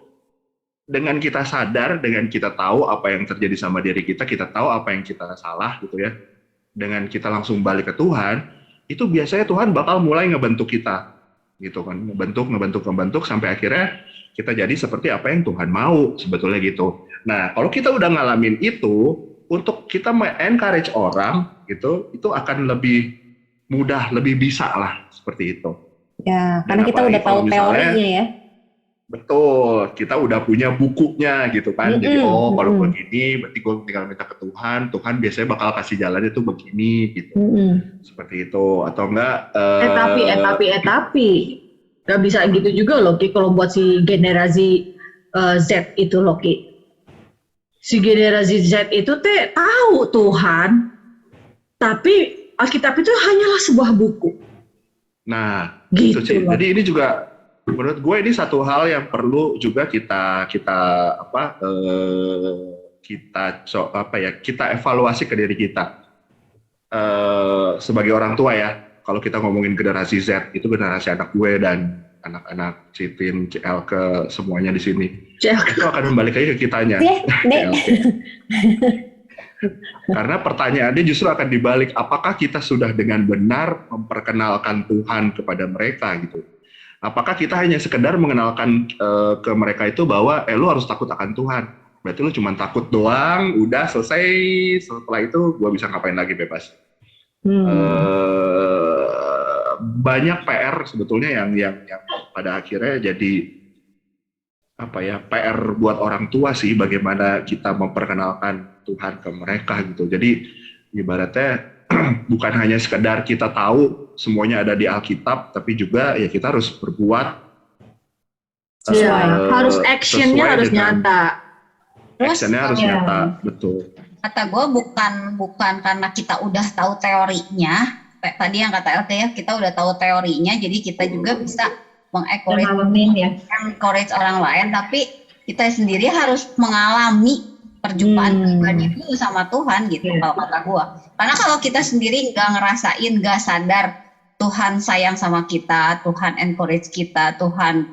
dengan kita sadar, dengan kita tahu apa yang terjadi sama diri kita tahu apa yang kita salah gitu ya. Dengan kita langsung balik ke Tuhan, itu biasanya Tuhan bakal mulai ngebentuk kita, gitu kan, ngebentuk sampai akhirnya kita jadi seperti apa yang Tuhan mau sebetulnya gitu. Nah, kalau kita udah ngalamin itu, untuk kita encourage orang gitu, itu akan lebih mudah, lebih bisa lah seperti itu. Ya, karena kita udah tahu teorinya ya. Betul, kita udah punya bukunya gitu kan. Jadi kalau begini, berarti gue tinggal minta ke Tuhan. Tuhan biasanya bakal kasih jalannya tuh begini gitu. Seperti itu, atau enggak? Tapi nggak bisa gitu juga loh, Ki. Kalau buat si generasi Z itu loh, Ki. Si generasi Z itu tahu Tuhan, tapi Alkitab itu hanyalah sebuah buku. Nah, gitu. Jadi ini juga menurut gue ini satu hal yang perlu juga kita evaluasi ke diri kita sebagai orang tua ya. Kalau kita ngomongin generasi Z, itu generasi anak gue dan anak-anak Citin, CLK, semuanya di sini. Itu akan kembali lagi ke kitanya. Karena pertanyaannya justru akan dibalik, apakah kita sudah dengan benar memperkenalkan Tuhan kepada mereka gitu? Apakah kita hanya sekedar mengenalkan ke mereka itu bahwa lu harus takut akan Tuhan. Berarti lu cuma takut doang, udah selesai. Setelah itu gua bisa ngapain lagi bebas. Banyak PR sebetulnya yang pada akhirnya jadi PR buat orang tua sih, bagaimana kita memperkenalkan Tuhan ke mereka gitu. Jadi ibaratnya bukan hanya sekedar kita tahu semuanya ada di Alkitab, tapi juga ya kita harus berbuat sesuai. Harus actionnya harus nyata. Actionnya harus nyata, betul. Kata gue bukan karena kita udah tahu teorinya. Tadi yang kata LT ya, kita udah tahu teorinya, jadi kita juga bisa encourage orang lain, tapi kita sendiri harus mengalami perjumpaan pribadi dulu sama Tuhan gitu, kalau kata gue. Karena kalau kita sendiri nggak ngerasain, nggak sadar Tuhan sayang sama kita, Tuhan encourage kita, Tuhan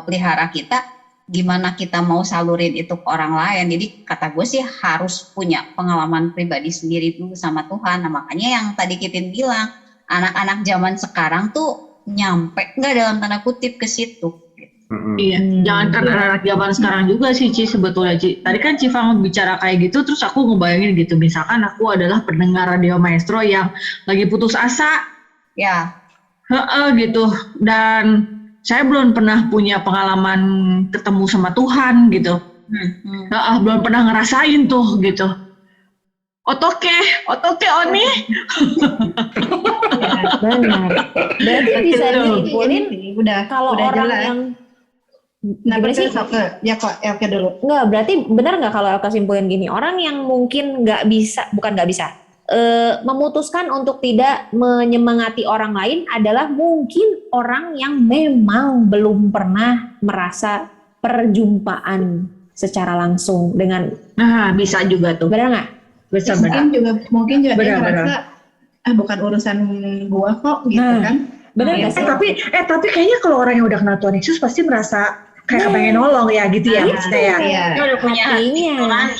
pelihara kita, gimana kita mau salurin itu ke orang lain. Jadi kata gue sih harus punya pengalaman pribadi sendiri dulu sama Tuhan. Nah, makanya yang tadi Kitin bilang, anak-anak zaman sekarang tuh nyampe nggak dalam tanda kutip ke situ. Iya, jangan kan anak-anak zaman sekarang juga sih, Ci, sebetulnya, Ci. Tadi kan Ci Fang bicara kayak gitu, terus aku ngebayangin gitu, misalkan aku adalah pendengar Radio Maestro yang lagi putus asa, ya, gitu, dan saya belum pernah punya pengalaman ketemu sama Tuhan gitu, belum pernah ngerasain tuh gitu. Otoke Oni. Ya, benar. Berarti bisa disimpulin kalau udah orang jelas. yang Nah, berarti ya kok LK dulu. Nggak, berarti benar nggak kalau LK simpulin gini, orang yang mungkin memutuskan untuk tidak menyemangati orang lain adalah mungkin orang yang memang belum pernah merasa perjumpaan secara langsung dengan. Nah, bisa juga tuh. Benar nggak? Bisa Mungkin juga dia benar. merasa bukan urusan gua kok gitu kan. Benar nggak sih? Tapi kayaknya kalau orang yang udah kenal Tuhan Yesus pasti merasa kayak kepengen nolong ya gitu ya, maksudnya ya. Iya. Dia udah punya hati nurani.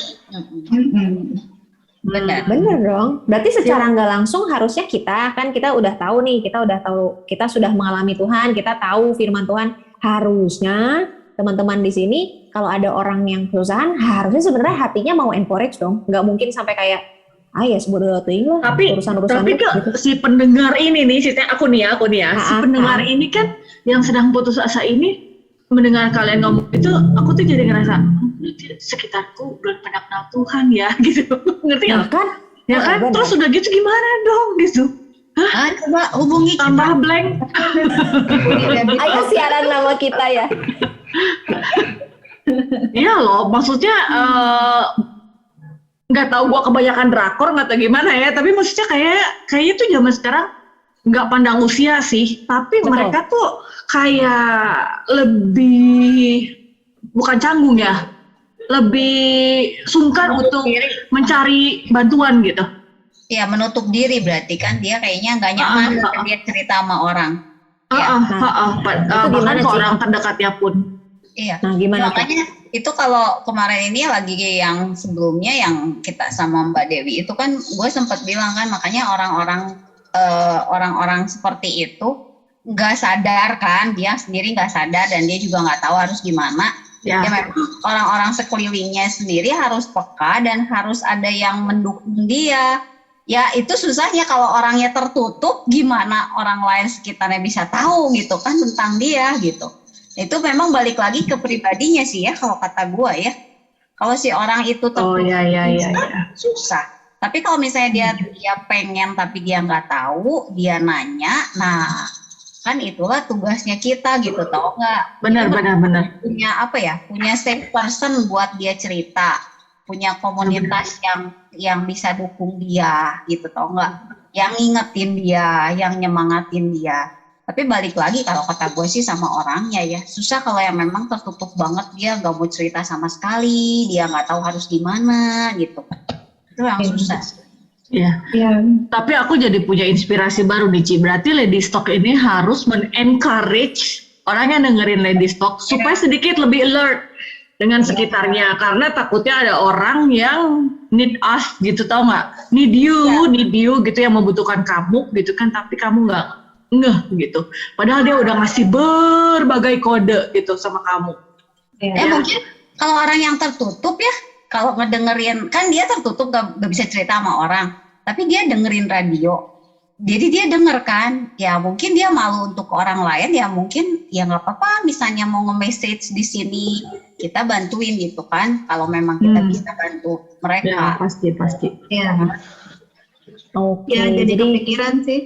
Bener dong. Berarti secara nggak langsung harusnya kita udah tahu nih, kita sudah mengalami Tuhan, kita tahu firman Tuhan. Harusnya teman-teman di sini kalau ada orang yang kesusahan, harusnya sebenarnya hatinya mau encourage dong. Nggak mungkin sampai kayak ya sebodoh ting lah. Tapi gitu. si pendengar ini nih, aku nih ya, si pendengar ini kan yang sedang putus asa ini mendengar kalian ngomong itu, aku tuh jadi ngerasa sekitarku belum pernah kenal Tuhan ya gitu, ngerti nggak? Ya kan, terus udah gitu gimana dong gitu? Coba hubungi tambah blank. Ayo siaran nama kita ya. Iya loh, maksudnya nggak tahu gua kebanyakan drakor nggak tahu gimana ya, tapi maksudnya kayaknya tuh zaman sekarang nggak pandang usia sih, tapi mereka tuh kayak lebih bukan canggung ya, lebih sungkan untuk mencari bantuan gitu. Ya menutup diri berarti kan dia kayaknya nggak nyaman dia cerita sama orang. Bahkan ke orang terdekatnya pun. Iya. Nah, gimana makanya itu kalau kemarin ini lagi yang sebelumnya yang kita sama Mbak Dewi itu kan gue sempat bilang kan makanya orang-orang seperti itu nggak sadar kan, dia sendiri nggak sadar dan dia juga nggak tahu harus gimana. Ya memang orang-orang sekelilingnya sendiri harus peka dan harus ada yang mendukung dia. Ya itu susahnya kalau orangnya tertutup, gimana orang lain sekitarnya bisa tahu gitu kan tentang dia gitu. Itu memang balik lagi ke pribadinya sih ya kalau kata gue ya. Kalau si orang itu tertutup susah. Tapi kalau misalnya dia pengen tapi dia nggak tahu, dia nanya, nah kan itulah tugasnya kita gitu, tau nggak? Benar. Punya apa ya? Punya safe person buat dia cerita, punya komunitas yang bisa dukung dia gitu, tau nggak? Yang ngingetin dia, yang nyemangatin dia. Tapi balik lagi kalau kata gue sih sama orangnya ya, susah kalau yang memang tertutup banget, dia nggak mau cerita sama sekali, dia nggak tahu harus gimana gitu. Itu yang susah. Iya. Tapi aku jadi punya inspirasi baru nih, Ci. Berarti Lady Stock ini harus men-encourage orang yang dengerin Lady Stock supaya sedikit lebih alert dengan sekitarnya, karena takutnya ada orang yang need us gitu, tau nggak? Need you gitu, yang membutuhkan kamu gitu kan, tapi kamu nggak ngeh gitu. Padahal dia udah ngasih berbagai kode gitu sama kamu. Mungkin kalau orang yang tertutup ya, kalau ngedengerin, kan dia tertutup gak bisa cerita sama orang, tapi dia dengerin radio. Jadi dia denger kan, ya mungkin dia malu untuk orang lain, ya mungkin ya nggak apa-apa. Misalnya mau nge-message di sini, kita bantuin gitu kan. Kalau memang kita bisa bantu mereka. Ya pasti. Iya. Oke. Ya jadi kepikiran sih.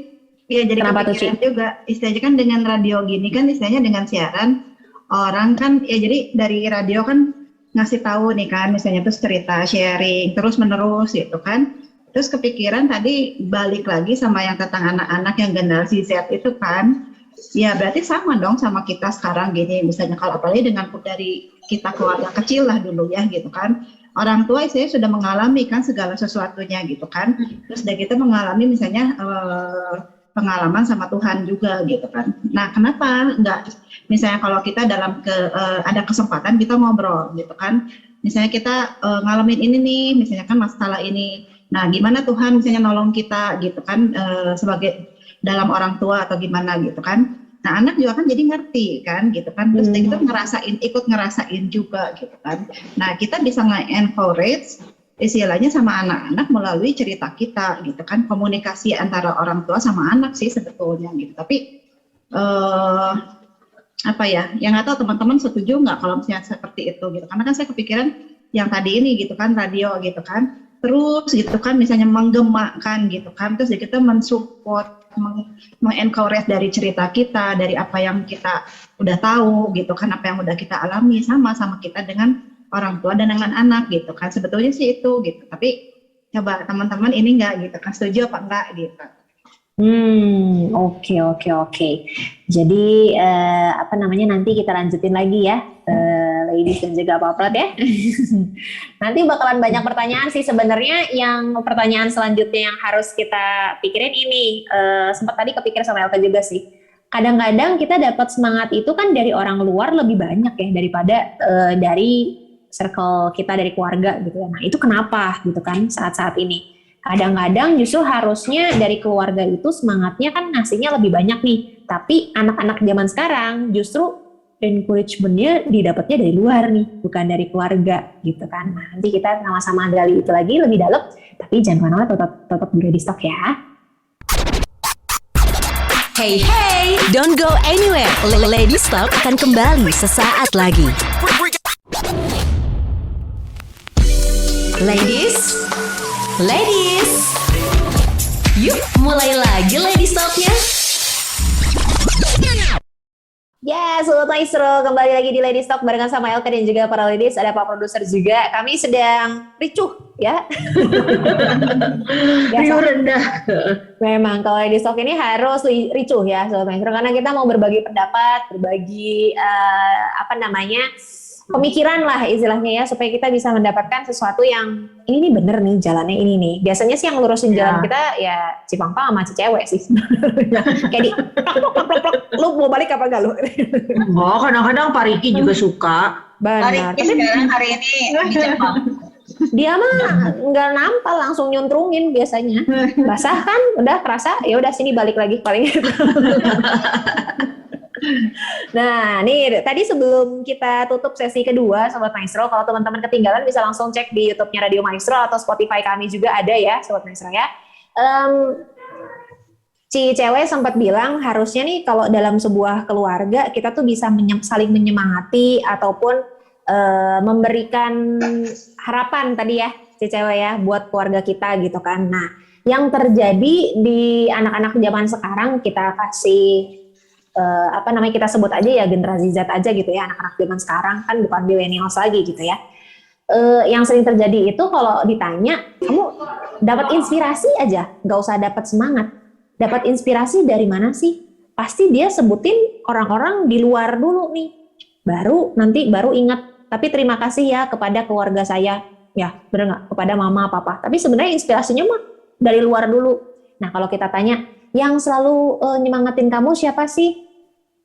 Iya jadi kepikiran juga. Istilahnya kan dengan radio gini kan, istilahnya dengan siaran orang kan, ya jadi dari radio kan ngasih tahu nih kan, misalnya terus cerita, sharing, terus menerus gitu kan. Terus kepikiran tadi balik lagi sama yang tentang anak-anak yang generasi Z itu kan, ya berarti sama dong sama kita sekarang gini, misalnya kalau apalagi dengan dari kita keluarga kecil lah dulu ya gitu kan. Orang tua saya sudah mengalami kan segala sesuatunya gitu kan. Terus dari kita mengalami misalnya pengalaman sama Tuhan juga gitu kan. Nah kenapa enggak misalnya kalau kita dalam ada kesempatan kita ngobrol gitu kan, misalnya kita ngalamin ini nih, misalnya kan masalah ini, nah gimana Tuhan misalnya nolong kita gitu kan, sebagai dalam orang tua atau gimana gitu kan. Nah anak juga kan jadi ngerti kan gitu kan, terus kita ikut ngerasain juga gitu kan. Nah kita bisa nge-encourage istilahnya sama anak-anak melalui cerita kita gitu kan, komunikasi antara orang tua sama anak sih sebetulnya gitu. Tapi apa ya, yang nggak tahu teman-teman setuju nggak kalau misalnya seperti itu gitu, karena kan saya kepikiran yang tadi ini gitu kan, radio gitu kan, terus gitu kan misalnya menggemakan gitu kan, terus kita mensupport, mengencourage dari cerita kita, dari apa yang kita udah tahu gitu kan, apa yang udah kita alami sama kita dengan orang tua dan dengan anak gitu kan, sebetulnya sih itu gitu. Tapi coba teman-teman ini enggak gitu kan, setuju apa enggak gitu. Oke. Jadi nanti kita lanjutin lagi ya, ladies dan juga Pak Prat ya. Nanti bakalan banyak pertanyaan sih sebenarnya. Yang pertanyaan selanjutnya yang harus kita pikirin ini, sempat tadi kepikir sama Elka juga sih. Kadang-kadang kita dapat semangat itu kan dari orang luar lebih banyak ya daripada dari circle kita, dari keluarga gitu ya. Nah itu kenapa gitu kan saat-saat ini. Kadang-kadang justru harusnya dari keluarga itu semangatnya kan ngasihnya lebih banyak nih. Tapi anak-anak zaman sekarang justru encouragement-nya didapatnya dari luar nih, bukan dari keluarga gitu kan. Nah, nanti kita sama-sama gali itu lagi lebih dalam. Tapi jangan kemana-mana, tetap di Lady Stock ya. Hey, don't go anywhere. Lady Stock akan kembali sesaat lagi. Ladies, yuk mulai lagi Lady Stock-nya. Ya, Sobat Maestro, kembali lagi di Lady Stock barengan sama Elka dan juga para ladies, ada Pak Produser juga. Kami sedang ricuh ya. Riuh rendah. Memang kalau Lady Stock ini harus ricuh ya Sobat Maestro, karena kita mau berbagi pendapat, berbagi pemikiran lah istilahnya ya, supaya kita bisa mendapatkan sesuatu yang ini nih bener nih jalannya ini nih. Biasanya sih yang lurusin jalan kita ya Cipangpang sama Cicewek sih. Kayak di plok, lu mau balik apa enggak lu? Oh, kadang-kadang Pak Riki juga suka. Benar. Tapi sekarang hari ini di Jepang. Dia mah nggak nampal, langsung nyuntrungin biasanya. Basah kan, udah kerasa, ya udah sini balik lagi paling. Nah, nih tadi sebelum kita tutup sesi kedua, Sobat Maestro, kalau teman-teman ketinggalan bisa langsung cek di YouTube-nya Radio Maestro atau Spotify kami juga ada ya, Sobat Maestro ya. Cewek sempat bilang harusnya nih kalau dalam sebuah keluarga kita tuh bisa saling menyemangati ataupun memberikan harapan tadi ya, cewek ya, buat keluarga kita gitu kan. Nah, yang terjadi di anak-anak zaman sekarang kita kasih kita sebut aja ya generasi Z aja gitu ya, anak-anak zaman sekarang kan bukan millennials lagi gitu ya. Yang sering terjadi itu kalau ditanya, kamu dapat inspirasi aja, nggak usah dapat semangat. Dapat inspirasi dari mana sih? Pasti dia sebutin orang-orang di luar dulu nih, baru ingat. Tapi terima kasih ya kepada keluarga saya, ya benar nggak? Kepada mama, papa. Tapi sebenarnya inspirasinya mah dari luar dulu. Nah kalau kita tanya, yang selalu nyemangatin kamu siapa sih?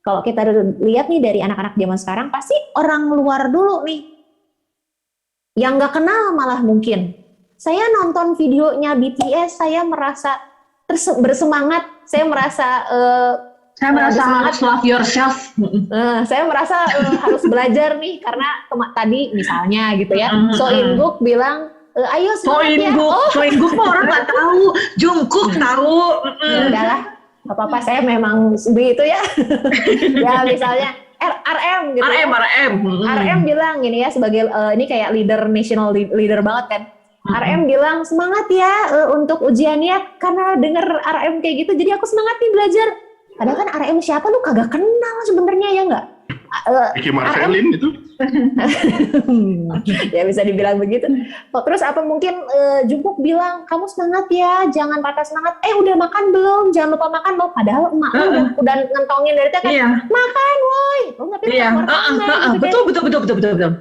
Kalau kita lihat nih dari anak-anak zaman sekarang, pasti orang luar dulu nih. Yang nggak kenal malah mungkin. Saya nonton videonya BTS, saya merasa bersemangat, saya merasa harus love yourself. Saya merasa harus belajar nih karena tadi misalnya gitu ya. So In-guk bilang ayo semangat ya. So In-guk mah orang nggak tahu, Jungkook tahu. Udahlah, nggak apa-apa, saya memang begitu ya. Ya misalnya RM gitu. RM bilang gini ya sebagai ini kayak national leader banget kan. RM bilang semangat ya untuk ujiannya, karena denger RM kayak gitu jadi aku semangat nih belajar. Padahal kan RM siapa lu kagak kenal sebenarnya ya nggak? Vicky Marcelin itu. Ya bisa dibilang begitu. Terus apa mungkin Jungkook bilang kamu semangat ya, jangan patah semangat. Udah makan belum? Jangan lupa makan loh. Padahal emak lu udah ngentongin dari tadi kan. Makan woi. Betul.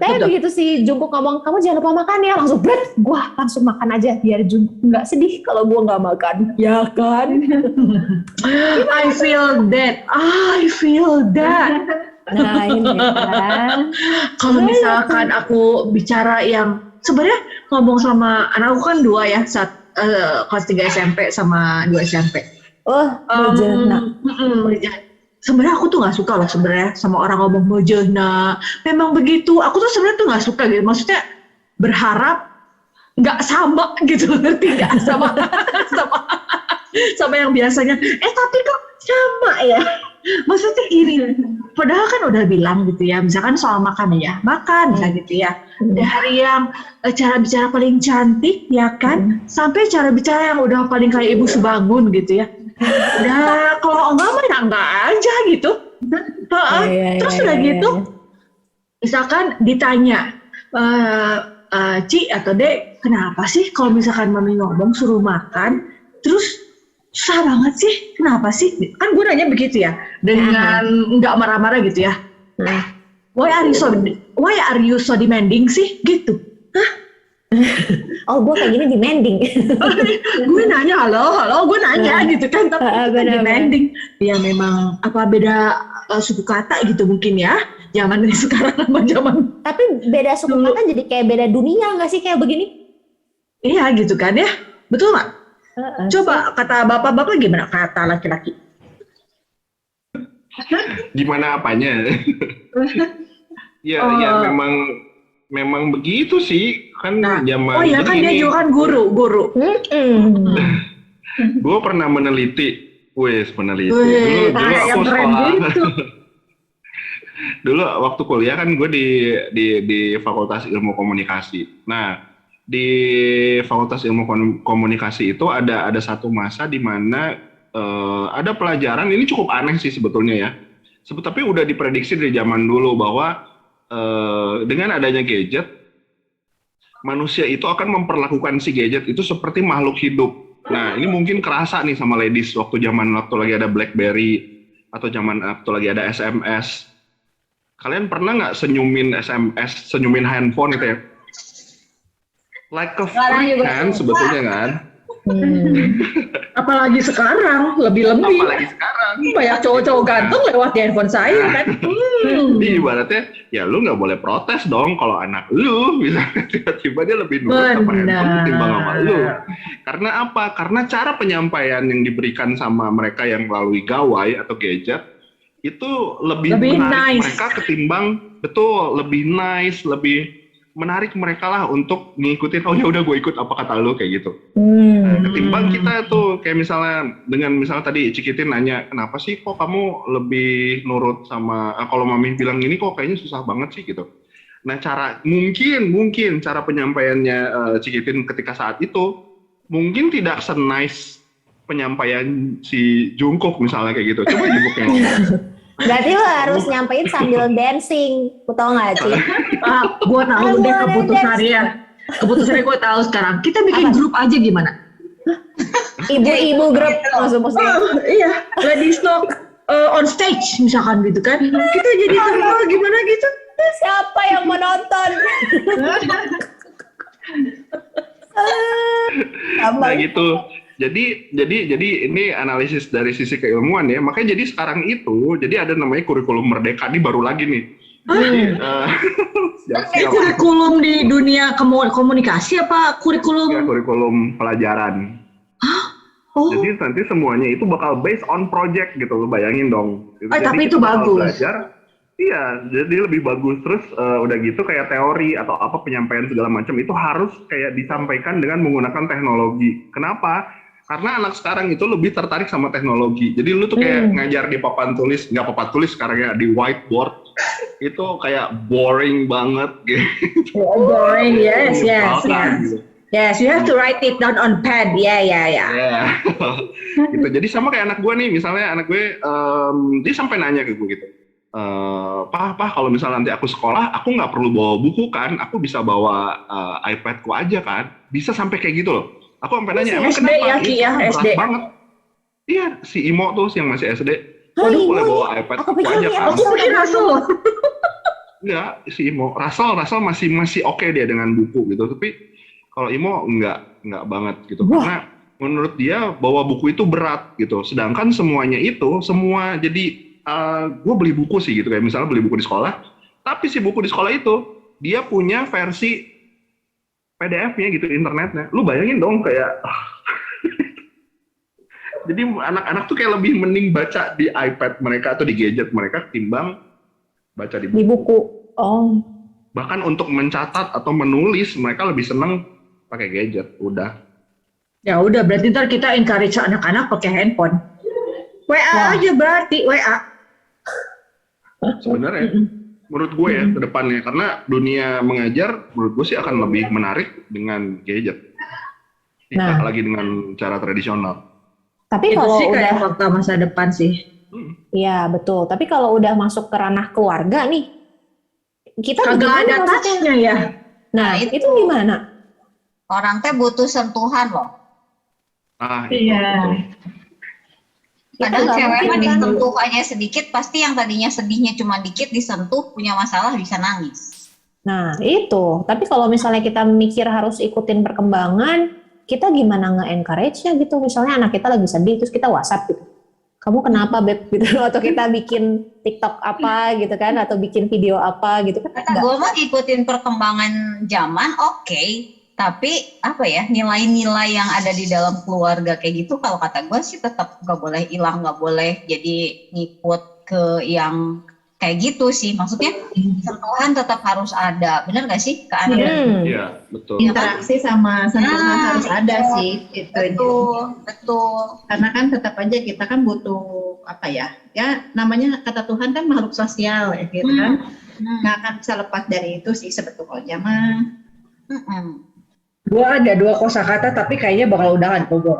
Tapi begitu si Jungkook ngomong kamu jangan lupa makan ya, langsung gua langsung makan aja biar Jungkook nggak sedih kalau gua nggak makan. Ya kan? I feel that. Nah ini kan. Kalau misalkan aku bicara yang sebenarnya ngomong sama anakku kan dua ya, kelas 3 SMP sama 2 SMP. Sebenarnya aku tuh nggak suka loh sebenarnya sama orang ngomong mojena. Memang begitu. Aku tuh sebenarnya tuh nggak suka gitu. Maksudnya berharap nggak sama gitu, ngerti nggak sama yang biasanya. Tapi kok sama ya. Maksudnya ini, padahal kan udah bilang gitu ya, misalkan soal makan ya, makan misalnya gitu ya. Dari yang cara bicara paling cantik ya kan, sampai cara bicara yang udah paling kayak ibu sebangun gitu ya. Udah kalau enggak mah ya enggak aja gitu. Terus udah gitu, misalkan ditanya, Ci atau Dek, kenapa sih kalau misalkan mami ngomong suruh makan, terus susah banget sih, kenapa sih? Kan gue nanya begitu ya, dengan nggak marah-marah gitu ya. Why are you so demanding sih? Gitu. Hah? Oh, gue kayak gini demanding. Gue nanya, halo, gue nanya gitu kan, tapi demanding. Ya memang apa beda suku kata gitu mungkin ya. Zaman ini sekarang sama zaman. Tapi beda suku kata jadi kayak beda dunia nggak sih kayak begini? Iya gitu kan ya, betul nggak? Coba kata bapak-bapak gimana kata laki-laki? Gimana apanya? Ya memang begitu sih kan zaman. Oh ya kan dia juga kan guru. Gue pernah meneliti. Dulu aku sekolah. Dulu waktu kuliah kan gue di Fakultas Ilmu Komunikasi. Nah, di Fakultas Ilmu Komunikasi itu ada satu masa di mana ada pelajaran, ini cukup aneh sih sebetulnya ya. Tapi udah diprediksi dari zaman dulu bahwa dengan adanya gadget, manusia itu akan memperlakukan si gadget itu seperti makhluk hidup. Nah, ini mungkin kerasa nih sama ladies waktu lagi ada BlackBerry atau waktu lagi ada SMS. Kalian pernah nggak senyumin SMS, senyumin handphone gitu ya? Like a freak kan sebetulnya kan? Apalagi sekarang, lebih-lebih. Apalagi sekarang. Banyak cowok-cowok ganteng lewat di handphone saya kan. Jadi ibaratnya, ya lu nggak boleh protes dong kalau anak lu misalnya tiba-tiba dia lebih nurut sama handphone ketimbang sama lu. Karena apa? Karena cara penyampaian yang diberikan sama mereka yang melalui gawai atau gadget itu lebih menarik nice. Mereka ketimbang, betul, lebih nice, lebih menarik mereka lah untuk ngikutin, oh ya udah gue ikut apa kata lu kayak gitu. Nah, ketimbang kita tuh kayak misalnya tadi Cikitin nanya, kenapa sih kok kamu lebih nurut sama kalau mami bilang gini kok kayaknya susah banget sih gitu. Nah, mungkin cara penyampaiannya Cikitin ketika saat itu mungkin tidak se-nice penyampaian si Jungkook misalnya kayak gitu. Coba Jungkook yang ngomong. Berarti lo harus nyampein sambil dancing, lo tau gak sih? Gue tahu deh keputusannya. Keputusannya gue tahu sekarang. Kita bikin grup aja gimana? Ibu-ibu grup maksudnya. Iya, Ladies Talk on stage misalkan gitu kan. Kita jadi gimana gitu. Siapa yang mau nonton? Nah gitu. Jadi ini analisis dari sisi keilmuan ya. Makanya jadi sekarang itu jadi ada namanya kurikulum merdeka, ini baru lagi nih. Jadi kurikulum di dunia komunikasi apa kurikulum? Ya, kurikulum pelajaran. Jadi nanti semuanya itu bakal based on project gitu, lo bayangin dong. Jadi tapi itu bagus. Belajar, iya, jadi lebih bagus. Terus udah gitu kayak teori atau apa penyampaian segala macam itu harus kayak disampaikan dengan menggunakan teknologi. Kenapa? Karena anak sekarang itu lebih tertarik sama teknologi. Jadi lu tuh kayak ngajar di papan tulis, nggak papan tulis sekarang ya, di whiteboard. Itu kayak boring banget gitu. Boring, yes. Gitu. Yes, you have to write it down on pad. Yeah. Gitu. Jadi sama kayak anak gue nih, misalnya anak gue, dia sampai nanya ke gue gitu. Pak, kalau misalnya nanti aku sekolah, aku nggak perlu bawa buku kan? Aku bisa bawa iPadku aja kan? Bisa sampai kayak gitu loh. Aku sampai nanya, emang SD kenapa? Ya, Ki, ya, SD. Banget. Iya, si Imo tuh yang masih SD. Waduh, boleh bawa iPad aku aja kan? Aku pikir Russell. Enggak, si Imo. Russell masih oke dia dengan buku gitu. Tapi kalau Imo enggak banget gitu. Karena menurut dia bawa buku itu berat gitu. Sedangkan semuanya itu, jadi gue beli buku sih gitu. Kayak misalnya beli buku di sekolah. Tapi si buku di sekolah itu, dia punya versi PDF-nya gitu, internetnya. Lu bayangin dong kayak jadi anak-anak tuh kayak lebih mending baca di iPad mereka atau di gadget mereka ketimbang baca di buku. Di buku. Oh. Bahkan untuk mencatat atau menulis mereka lebih seneng pakai gadget. Udah. Ya udah, berarti ntar kita encourage anak-anak pakai handphone. WA aja berarti WA. Sebenarnya menurut gue ya ke depannya, karena dunia mengajar menurut gue sih akan lebih menarik dengan gadget. Tidak lagi dengan cara tradisional. Tapi itu kalau sih udah kayak fakta masa depan sih. Iya betul. Tapi kalau udah masuk ke ranah keluarga nih, kita kagak ada touch-nya ya. Nah itu gimana? Orang teh butuh sentuhan loh. Iya. Kadang cewek mah disentuh aja sedikit, pasti yang tadinya sedihnya cuma dikit disentuh, punya masalah bisa nangis. Nah itu, tapi kalau misalnya kita mikir harus ikutin perkembangan, kita gimana nge-encourage-nya gitu. Misalnya anak kita lagi sedih, terus kita WhatsApp gitu. Kamu kenapa Beb? Gitu. Atau kita bikin TikTok apa gitu kan, atau bikin video apa gitu kan. Kata gue mah ikutin perkembangan zaman, oke. Tapi apa ya, nilai-nilai yang ada di dalam keluarga kayak gitu kalau kata gue sih tetap gak boleh hilang, gak boleh jadi ngikut ke yang kayak gitu sih. Maksudnya sentuhan tetap harus ada, bener gak sih ke anak? Iya, betul. Interaksi sama sentuhan harus ada sih. Betul. Karena kan tetap aja kita kan butuh apa ya? Ya namanya kata Tuhan kan makhluk sosial ya gitu kan. Nggak akan bisa lepas dari itu sih sebetulnya mah. Gua ada 2 kosakata tapi kayaknya bakal udahan kok gua.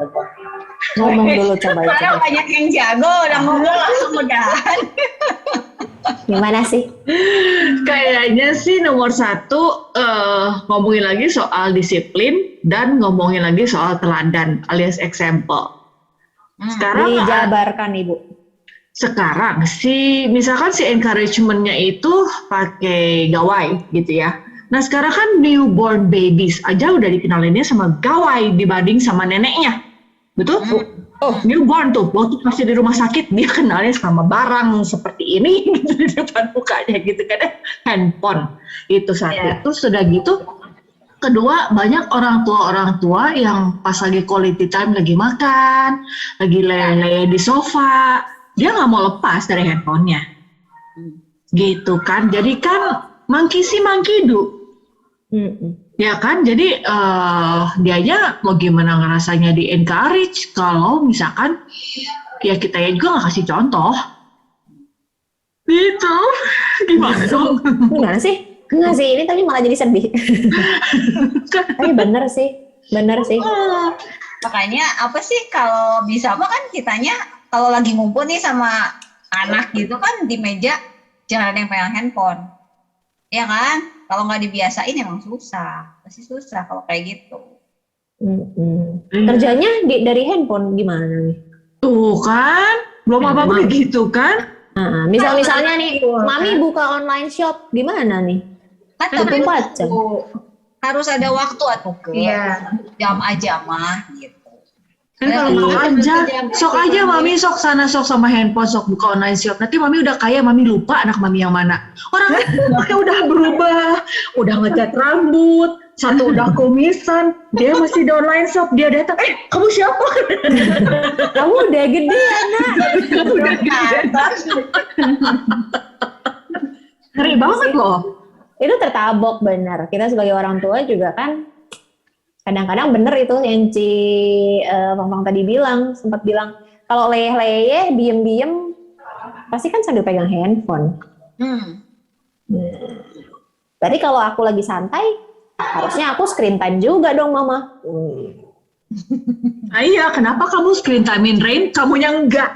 Ngomong dulu coba. Karena banyak yang jago, udah ngobrol langsung udahan. Gimana sih? Kayaknya sih nomor 1 ngomongin lagi soal disiplin dan ngomongin lagi soal teladan alias example. Sekarang dijabarkan Ibu. sekarang misalkan si encouragement-nya itu pakai gawai gitu ya. Nah sekarang kan newborn babies aja udah dikenalinnya sama gawai dibanding sama neneknya, betul? Oh, newborn tuh waktu masih di rumah sakit dia kenalnya sama barang seperti ini gitu di depan mukanya gitu kan, handphone itu satu. Yeah. Terus sudah gitu, kedua banyak orang tua yang pas lagi quality time lagi makan, lagi lele di sofa, dia nggak mau lepas dari handphonenya, gitu kan? Jadi kan monkey see monkey do. Ya kan, jadi dianya mau gimana ngerasanya di encourage kalau misalkan ya kita ya juga nggak kasih contoh, gitu. Gimana dong? Gimana sih? Enggak sih, ini tapi malah jadi sedih. Tapi bener sih. Makanya apa sih kalau bisa apa kan kitanya kalau lagi ngumpul nih sama anak gitu kan di meja jangan ada yang pegang handphone, ya kan? Kalau nggak dibiasain emang susah, pasti susah kalau kayak gitu. Kerjanya dari handphone gimana nih? Tuh kan, belum apa-apa gitu kan? Nah, misalnya nih, mami buka online shop gimana nih? Kan tapi 24 jam. harus ada waktu atuh ke jam aja mah gitu. Kan kalau sok aja mami sok sana sok sama handphone sok buka online shop. Nanti mami udah kaya, mami lupa anak mami yang mana. Orang anaknya udah berubah, udah ngecat rambut, satu udah kumisan, dia masih di online shop, dia datang, kamu siapa? Kamu udah gede anak. Udah gede. Ngeri banget loh. Itu tertabok bener. Kita sebagai orang tua juga kan kadang-kadang bener itu yang Pang tadi sempat bilang kalau leyeh-leyeh, diem-diem pasti kan sambil pegang handphone. Berarti kalau aku lagi santai harusnya aku screen time juga dong mama. Iya, kenapa kamu screen time-in Rain, kamunya enggak?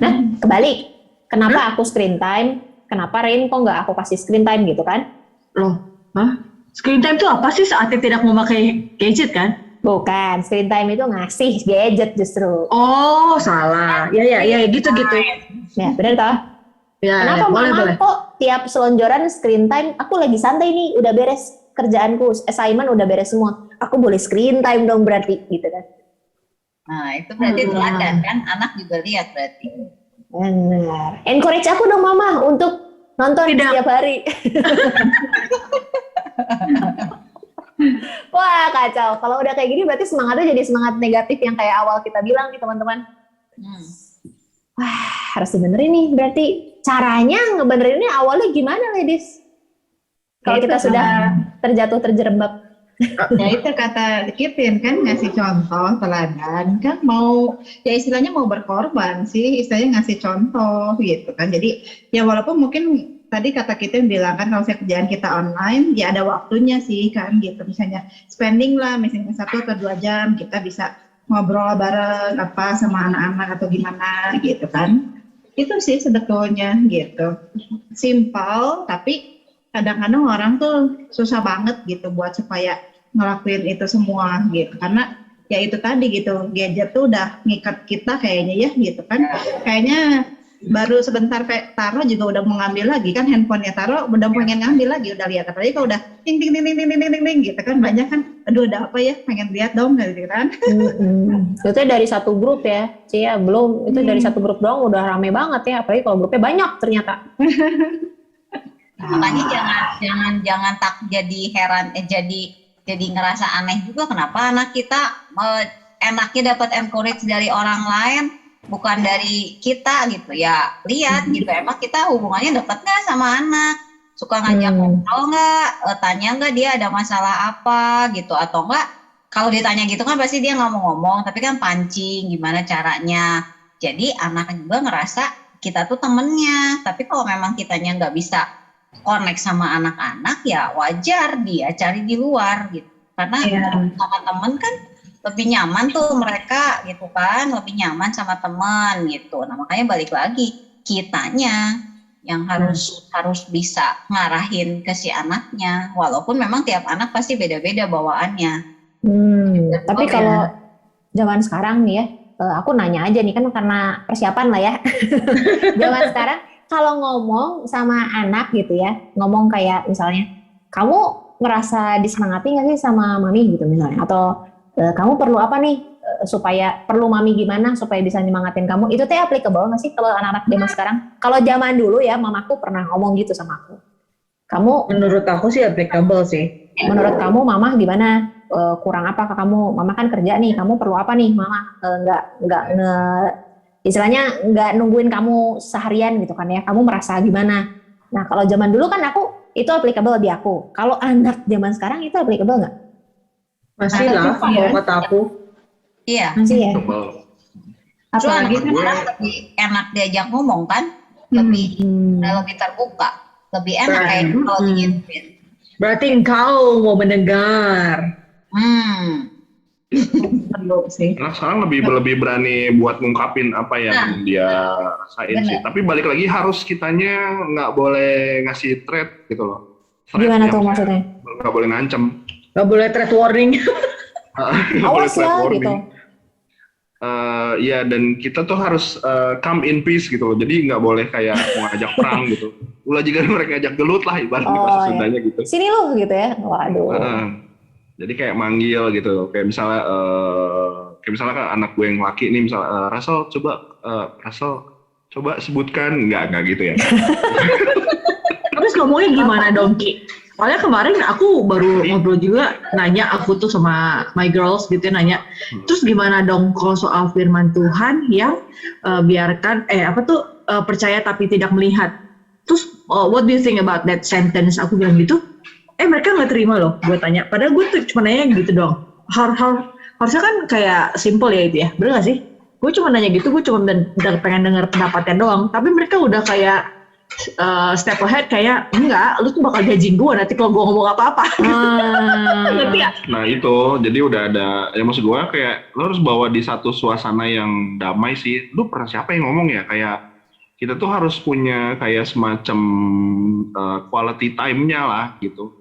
Nah, kebalik. Kenapa aku screen time? Kenapa Rain kok nggak aku kasih screen time gitu kan? Loh, screen time itu apa sih saatnya tidak memakai gadget kan? Bukan, screen time itu ngasih gadget justru. Oh, salah. Ya, gitu. Ya, benar toh? Ya, kenapa boleh. kok tiap selonjoran screen time, aku lagi santai nih, udah beres kerjaanku, assignment udah beres semua. Aku boleh screen time dong berarti, gitu kan? Nah, itu berarti teladan kan, anak juga lihat berarti. Benar. Encourage aku dong mama untuk nonton setiap hari. Wah kacau. Kalau udah kayak gini berarti semangatnya jadi semangat negatif yang kayak awal kita bilang nih teman-teman. Wah harus dibenerin nih. Berarti caranya ngebenerinnya awalnya gimana ladies? Kalau kita sudah terjerembab. Ya itu kata Kitin kan ngasih contoh teladan kan mau ya istilahnya mau berkorban sih istilahnya ngasih contoh gitu kan. Jadi ya walaupun mungkin tadi kata kita bilang kan kalau kerjaan kita online ya ada waktunya sih kan gitu, misalnya spending lah misalnya 1 atau 2 jam kita bisa ngobrol bareng apa sama anak-anak atau gimana gitu kan, itu sih sebetulnya gitu, simpel tapi kadang-kadang orang tuh susah banget gitu buat supaya ngelakuin itu semua gitu karena ya itu tadi gitu gadget tuh udah ngikat kita kayaknya ya gitu kan, kayaknya baru sebentar taruh juga udah mau ngambil lagi kan handphonenya taruh udah pengen ngambil lagi udah lihat apalagi kalau udah ting ting ting ting ting ting ting gitu kan banyak kan aduh udah apa ya pengen lihat dong gitu kan. Itu dari satu grup ya Cia belum itu dari satu grup doang udah rame banget ya apalagi kalau grupnya banyak ternyata. Makanya jangan tak jadi heran jadi ngerasa aneh juga kenapa anak kita enaknya dapat encourage dari orang lain bukan dari kita gitu ya, lihat gitu emang kita hubungannya dekat nggak sama anak, suka ngajak ngobrol nggak, tanya nggak dia ada masalah apa gitu atau enggak, kalau ditanya gitu kan pasti dia nggak mau ngomong tapi kan pancing gimana caranya, jadi anak juga ngerasa kita tuh temennya, tapi kalau memang kitanya nggak bisa connect sama anak-anak ya wajar dia cari di luar gitu, karena sama temen kan lebih nyaman tuh mereka gitu kan, lebih nyaman sama teman gitu. Nah makanya balik lagi kitanya yang harus bisa ngarahin ke si anaknya, walaupun memang tiap anak pasti beda-beda bawaannya. Tapi kalau zaman sekarang nih ya, aku nanya aja nih kan karena persiapan lah ya. Zaman sekarang kalau ngomong sama anak gitu ya, ngomong kayak misalnya, kamu ngerasa disemangati nggak sih sama mami gitu misalnya, atau kamu perlu apa nih supaya perlu mami gimana supaya bisa nyemangatin kamu, itu teh applicable nggak sih kalau anak-anak zaman sekarang? Kalau zaman dulu ya, mamaku pernah ngomong gitu sama aku. Kamu, Menurut aku sih applicable sih. menurut kamu mama gimana? Kurang apa ke kamu? Mama kan kerja nih, kamu perlu apa nih mama? Istilahnya nggak nungguin kamu seharian gitu kan ya, kamu merasa gimana? Nah kalau zaman dulu kan aku, itu applicable di aku. Kalau anak zaman sekarang itu applicable nggak? Masih Nah, lah, tapi kalau ya. kata aku. Iya. Masih ya? Coba. Apalagi Cuman kan orang lebih enak diajak ngomong kan, lebih lebih terbuka, lebih enak Right. kayak kalau digituin. Berarti engkau mau mendengar. perlu sih. Anak sekarang lebih berani buat ngungkapin apa yang dia rasain sih. Bener. Tapi balik lagi harus kitanya nggak boleh ngasih threat gitu loh. Threat Gimana yang tuh maksudnya? nggak boleh ngancem. Gak boleh threat warning. Nggak boleh Awas threat ya warning. gitu. Ya dan kita tuh harus come in peace gitu loh. Jadi nggak boleh kayak mau ngajak perang gitu. Ulah juga mereka ngajak gelut lah ibaratnya Oh, bahasa iya. Sundanya gitu. Sini lu gitu ya. Waduh. Jadi kayak manggil gitu, kayak misalnya kan anak gue yang laki nih misalnya Russell coba sebutkan, nggak gitu ya. Terus ngomongnya gimana dong Ki? Soalnya kemarin aku baru ngobrol juga, nanya aku tuh sama my girls gitu ya, nanya. Terus gimana dong kalau soal firman Tuhan yang biarkan percaya tapi tidak melihat. Terus what do you think about that sentence? Aku bilang gitu. Mereka nggak terima loh, gue tanya. Padahal gue tuh cuma nanya gitu dong. Harusnya kan kayak simple ya itu ya, bener gak sih? Gue cuma nanya gitu, gue cuma pengen denger pendapatnya doang. Tapi mereka udah kayak step ahead kayak, enggak, lu tuh bakal judging gue nanti kalau gue ngomong apa-apa. Ngerti ya? Nah itu, jadi udah ada, ya maksud gue kayak lo harus bawa di satu suasana yang damai sih. Lu pernah siapa yang ngomong ya, kayak kita tuh harus punya kayak semacam quality time-nya lah gitu.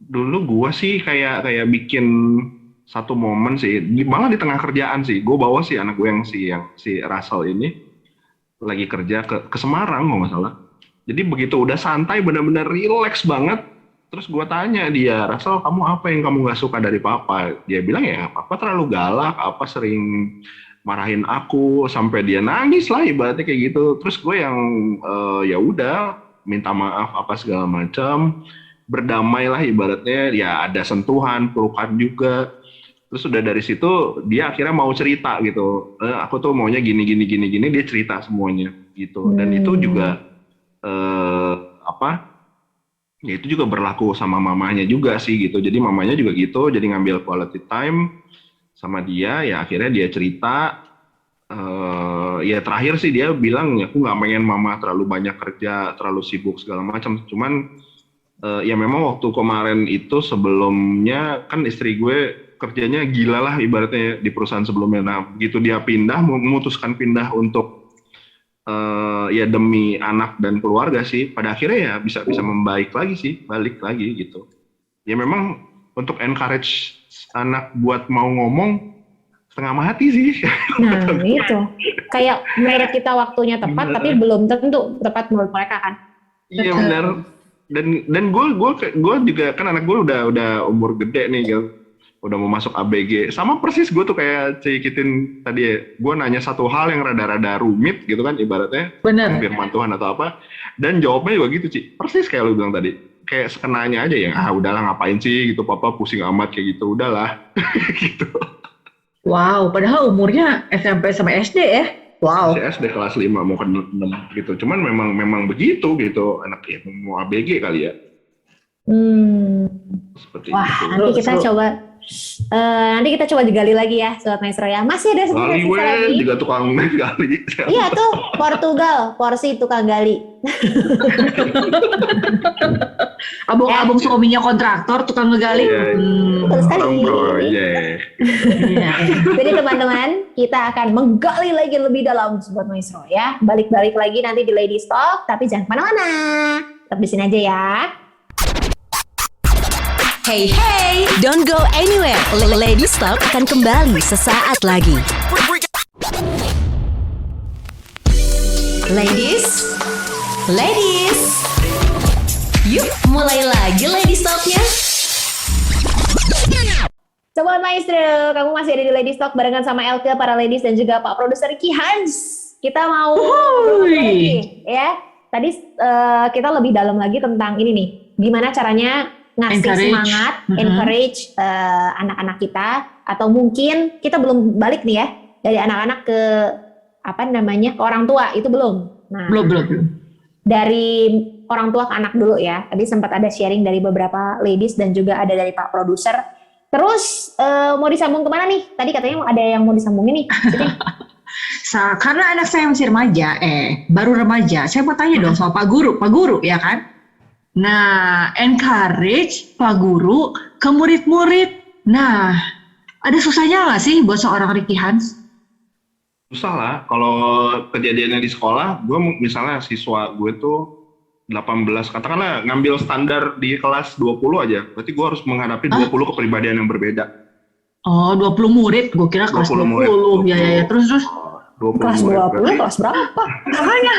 Dulu gue sih kayak bikin satu momen sih, malah di tengah kerjaan sih, gue bawa sih anak gue yang si Russell ini lagi kerja ke Semarang kalau nggak salah. Jadi begitu udah santai, benar-benar relax banget, terus gue tanya dia, Russell kamu apa yang kamu nggak suka dari papa? Dia bilang ya papa terlalu galak, apa sering marahin aku sampai dia nangis lah ibaratnya kayak gitu. Terus gue yang ya udah minta maaf apa segala macam, berdamai lah ibaratnya, ya ada sentuhan, pelukan juga. Terus udah dari situ dia akhirnya mau cerita gitu, aku tuh maunya gini, dia cerita semuanya gitu. Dan itu juga ya itu juga berlaku sama mamanya juga sih gitu. Jadi mamanya juga gitu, jadi ngambil quality time sama dia, ya akhirnya dia cerita. Ya terakhir sih dia bilang, aku nggak pengen mama terlalu banyak kerja, terlalu sibuk segala macam. Cuman ya memang waktu kemarin itu sebelumnya kan istri gue kerjanya gila lah ibaratnya di perusahaan sebelumnya. Nah begitu dia memutuskan pindah untuk ya demi anak dan keluarga sih, pada akhirnya ya bisa membaik lagi sih, balik lagi gitu. Ya memang untuk encourage anak buat mau ngomong setengah mati sih. Nah itu kayak menurut kita waktunya tepat tapi belum tentu tepat menurut mereka kan. Iya benar. Dan gue juga kan anak gue udah umur gede nih gitu. Udah mau masuk ABG. Sama persis gue tuh kayak Cikitin tadi ya. Gue nanya satu hal yang rada-rada rumit gitu kan ibaratnya. Bener. Firman Tuhan atau apa. Dan jawabnya juga gitu Ci. Persis kayak lu bilang tadi. Kayak sekenanya aja ya. Udahlah ngapain sih gitu. Papa pusing amat kayak gitu. Udahlah. Gitu. Wow, padahal umurnya SMP sama SD ya. Wow. Si SD kelas 5 mau ke 6 gitu. Cuman memang begitu gitu. Anak ya mau ABG kali ya. Seperti Wah, itu. nanti kita coba digali lagi ya, Sobat Maestro ya. Masih ada sedikit sisa lagi. Juga tukang gali. Iya tuh, Portugal, porsi tukang gali. Abang-abang suaminya kontraktor, tukang ngegali. Betul sekali. Bro, yeah. Jadi teman-teman, kita akan menggali lagi lebih dalam Sobat Maestro ya. Balik-balik lagi nanti di Ladies Talk, tapi jangan kemana-mana. Tetap di sini aja ya. Hey, hey, don't go anywhere. Ladies Talk akan kembali sesaat lagi. Ladies, yuk mulai lagi Ladies Talk-nya. Sobat Maestro, kamu masih ada di Ladies Talk barengan sama Elke, para ladies dan juga Pak Produser Ki Hans. Kita mau ngobrol lagi, ya. Tadi kita lebih dalam lagi tentang ini nih, gimana caranya ngasih semangat, encourage anak-anak kita, atau mungkin kita belum balik nih ya dari anak-anak ke ke orang tua, itu belum. Nah, belum. Dari orang tua ke anak dulu ya. Tadi sempat ada sharing dari beberapa ladies dan juga ada dari Pak Produser. Terus mau disambung kemana nih? Tadi katanya ada yang mau disambungin nih. Karena anak saya masih remaja, baru remaja, saya mau tanya dong sama Pak Guru ya kan? Nah, encourage Pak Guru ke murid-murid. Nah, ada susahnya nggak sih buat seorang Ricky Hans? Susah lah, kalau kejadiannya di sekolah, gue misalnya siswa gue tuh 18, katakanlah ngambil standar di kelas 20 aja, berarti gue harus menghadapi 20 kepribadian yang berbeda. Oh, 20 murid, gue kira kelas 20. Murid, ya, terus. 20 kelas 20, kelas berapa? Makanya,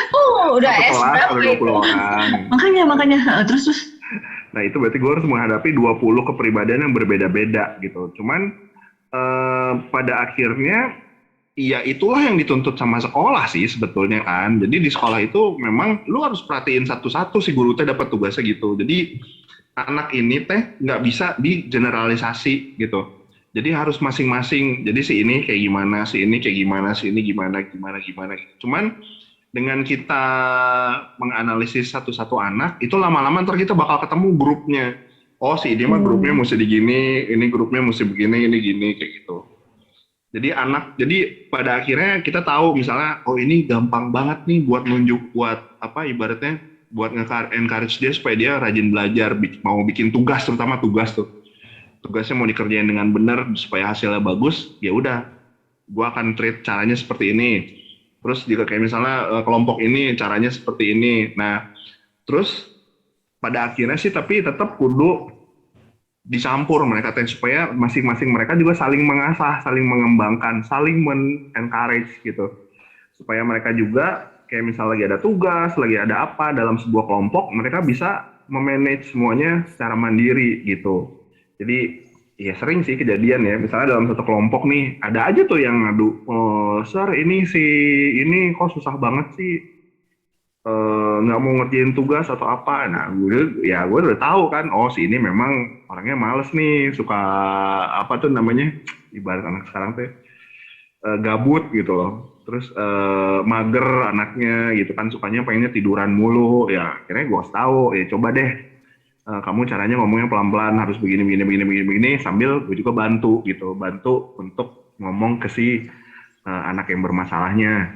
udah S berapa itu? 20 orang. Makanya, terus. Nah itu berarti gue harus menghadapi 20 kepribadian yang berbeda-beda gitu. Cuman pada akhirnya, ya itulah yang dituntut sama sekolah sih sebetulnya kan. Jadi di sekolah itu memang lu harus perhatiin satu-satu si guru teh dapat tugasnya gitu. Jadi anak ini teh nggak bisa digeneralisasi gitu. Jadi harus masing-masing. Jadi si ini kayak gimana, si ini kayak gimana, si ini gimana. Cuman dengan kita menganalisis satu-satu anak, itu lama-lama ntar kita bakal ketemu grupnya. Oh si ini mah grupnya mesti digini, ini grupnya mesti begini, ini gini kayak gitu. Jadi pada akhirnya kita tahu misalnya, oh ini gampang banget nih buat nunjuk, buat ibaratnya buat nge-encourage dia supaya dia rajin belajar, mau bikin tugas, terutama tugas tuh. Tugasnya mau dikerjain dengan benar supaya hasilnya bagus, ya udah, gua akan treat caranya seperti ini. Terus juga kayak misalnya kelompok ini caranya seperti ini. Nah, terus pada akhirnya sih tapi tetap kudu dicampur mereka teh supaya masing-masing mereka juga saling mengasah, saling mengembangkan, saling men-encourage gitu. Supaya mereka juga kayak misalnya lagi ada tugas, lagi ada apa dalam sebuah kelompok, mereka bisa memanage semuanya secara mandiri gitu. Jadi ya sering sih kejadian ya, misalnya dalam satu kelompok nih ada aja tuh yang ngadu, sir ini kok susah banget sih, nggak mau ngerjain tugas atau apa. Nah gue udah tahu kan, oh si ini memang orangnya males nih, suka ibarat anak sekarang tuh gabut gitu loh. Terus mager anaknya gitu kan, sukanya pengennya tiduran mulu. Ya akhirnya gue harus tahu, ya coba deh kamu caranya ngomongnya pelan-pelan, harus begini sambil gue juga bantu untuk ngomong ke si anak yang bermasalahnya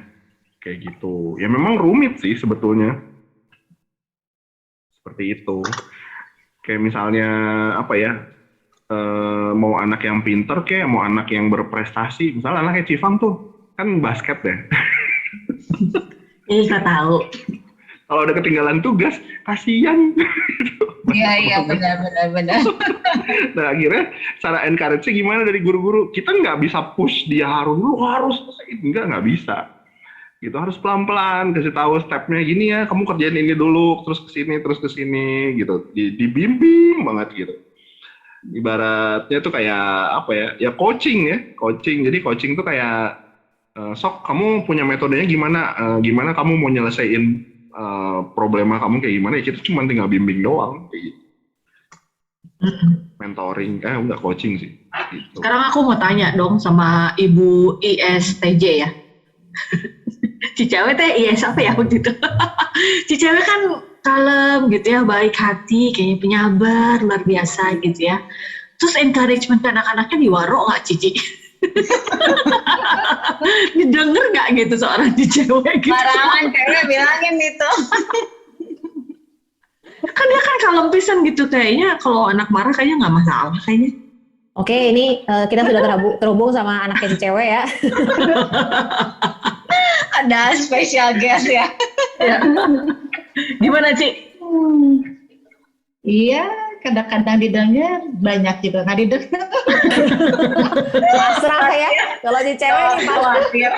kayak gitu. Ya memang rumit sih sebetulnya seperti itu. Kayak misalnya mau anak yang pinter kayak mau anak yang berprestasi, misalnya anaknya Cifang tuh kan basket deh. Iya tahu. Kalau udah ketinggalan tugas, kasihan. Iya, benar. Nah akhirnya cara encourage-nya gimana dari guru-guru? Kita nggak bisa push dia harus nggak bisa. Gitu harus pelan-pelan kasih tahu stepnya gini ya, kamu kerjain ini dulu, terus ke sini gitu. Dibimbing banget gitu. Ibaratnya tuh kayak ya coaching. Jadi coaching tuh kayak sok kamu punya metodenya gimana kamu mau nyelesain problema kamu kayak gimana, ya kita cuma tinggal bimbing doang kayak gitu. Mentoring, enggak coaching sih gitu. Sekarang aku mau tanya dong sama Ibu ISTJ ya. Si cewek teh IS apa ya waktu itu? Si cewek kan kalem gitu ya, baik hati, kayaknya penyabar luar biasa gitu ya. Terus encouragement ke anak-anaknya diwaro nggak Cici? Didengar nggak gitu seorang cewek gitu? Barangan cewek bilangin itu. Kan dia kan kalem pisan gitu, kayaknya kalau anak marah kayaknya nggak masalah kayaknya. Oke, ini kita sudah terhubung sama anaknya si cewek ya. Ada special guest ya. Gimana Ci? Iya, kadang-kadang didengar, banyak juga nggak didengar. Pasrah ya. Kalau di cewek ini Khawatir.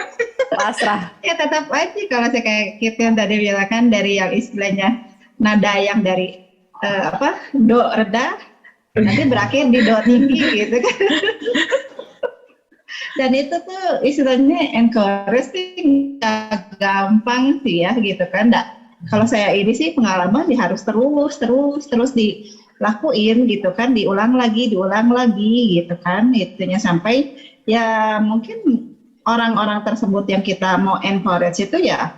pasrah. Ya tetap aja kalau saya kayak kita yang tadi bilang kan, dari yang istilahnya nada yang dari do rendah nanti berakhir di do tinggi gitu kan. Dan itu tuh istilahnya encourage sih nggak gampang sih ya gitu kan. Kalau saya ini sih pengalaman harus terus dilakuin gitu kan, diulang lagi gitu kan, itunya sampai ya mungkin orang-orang tersebut yang kita mau encourage itu ya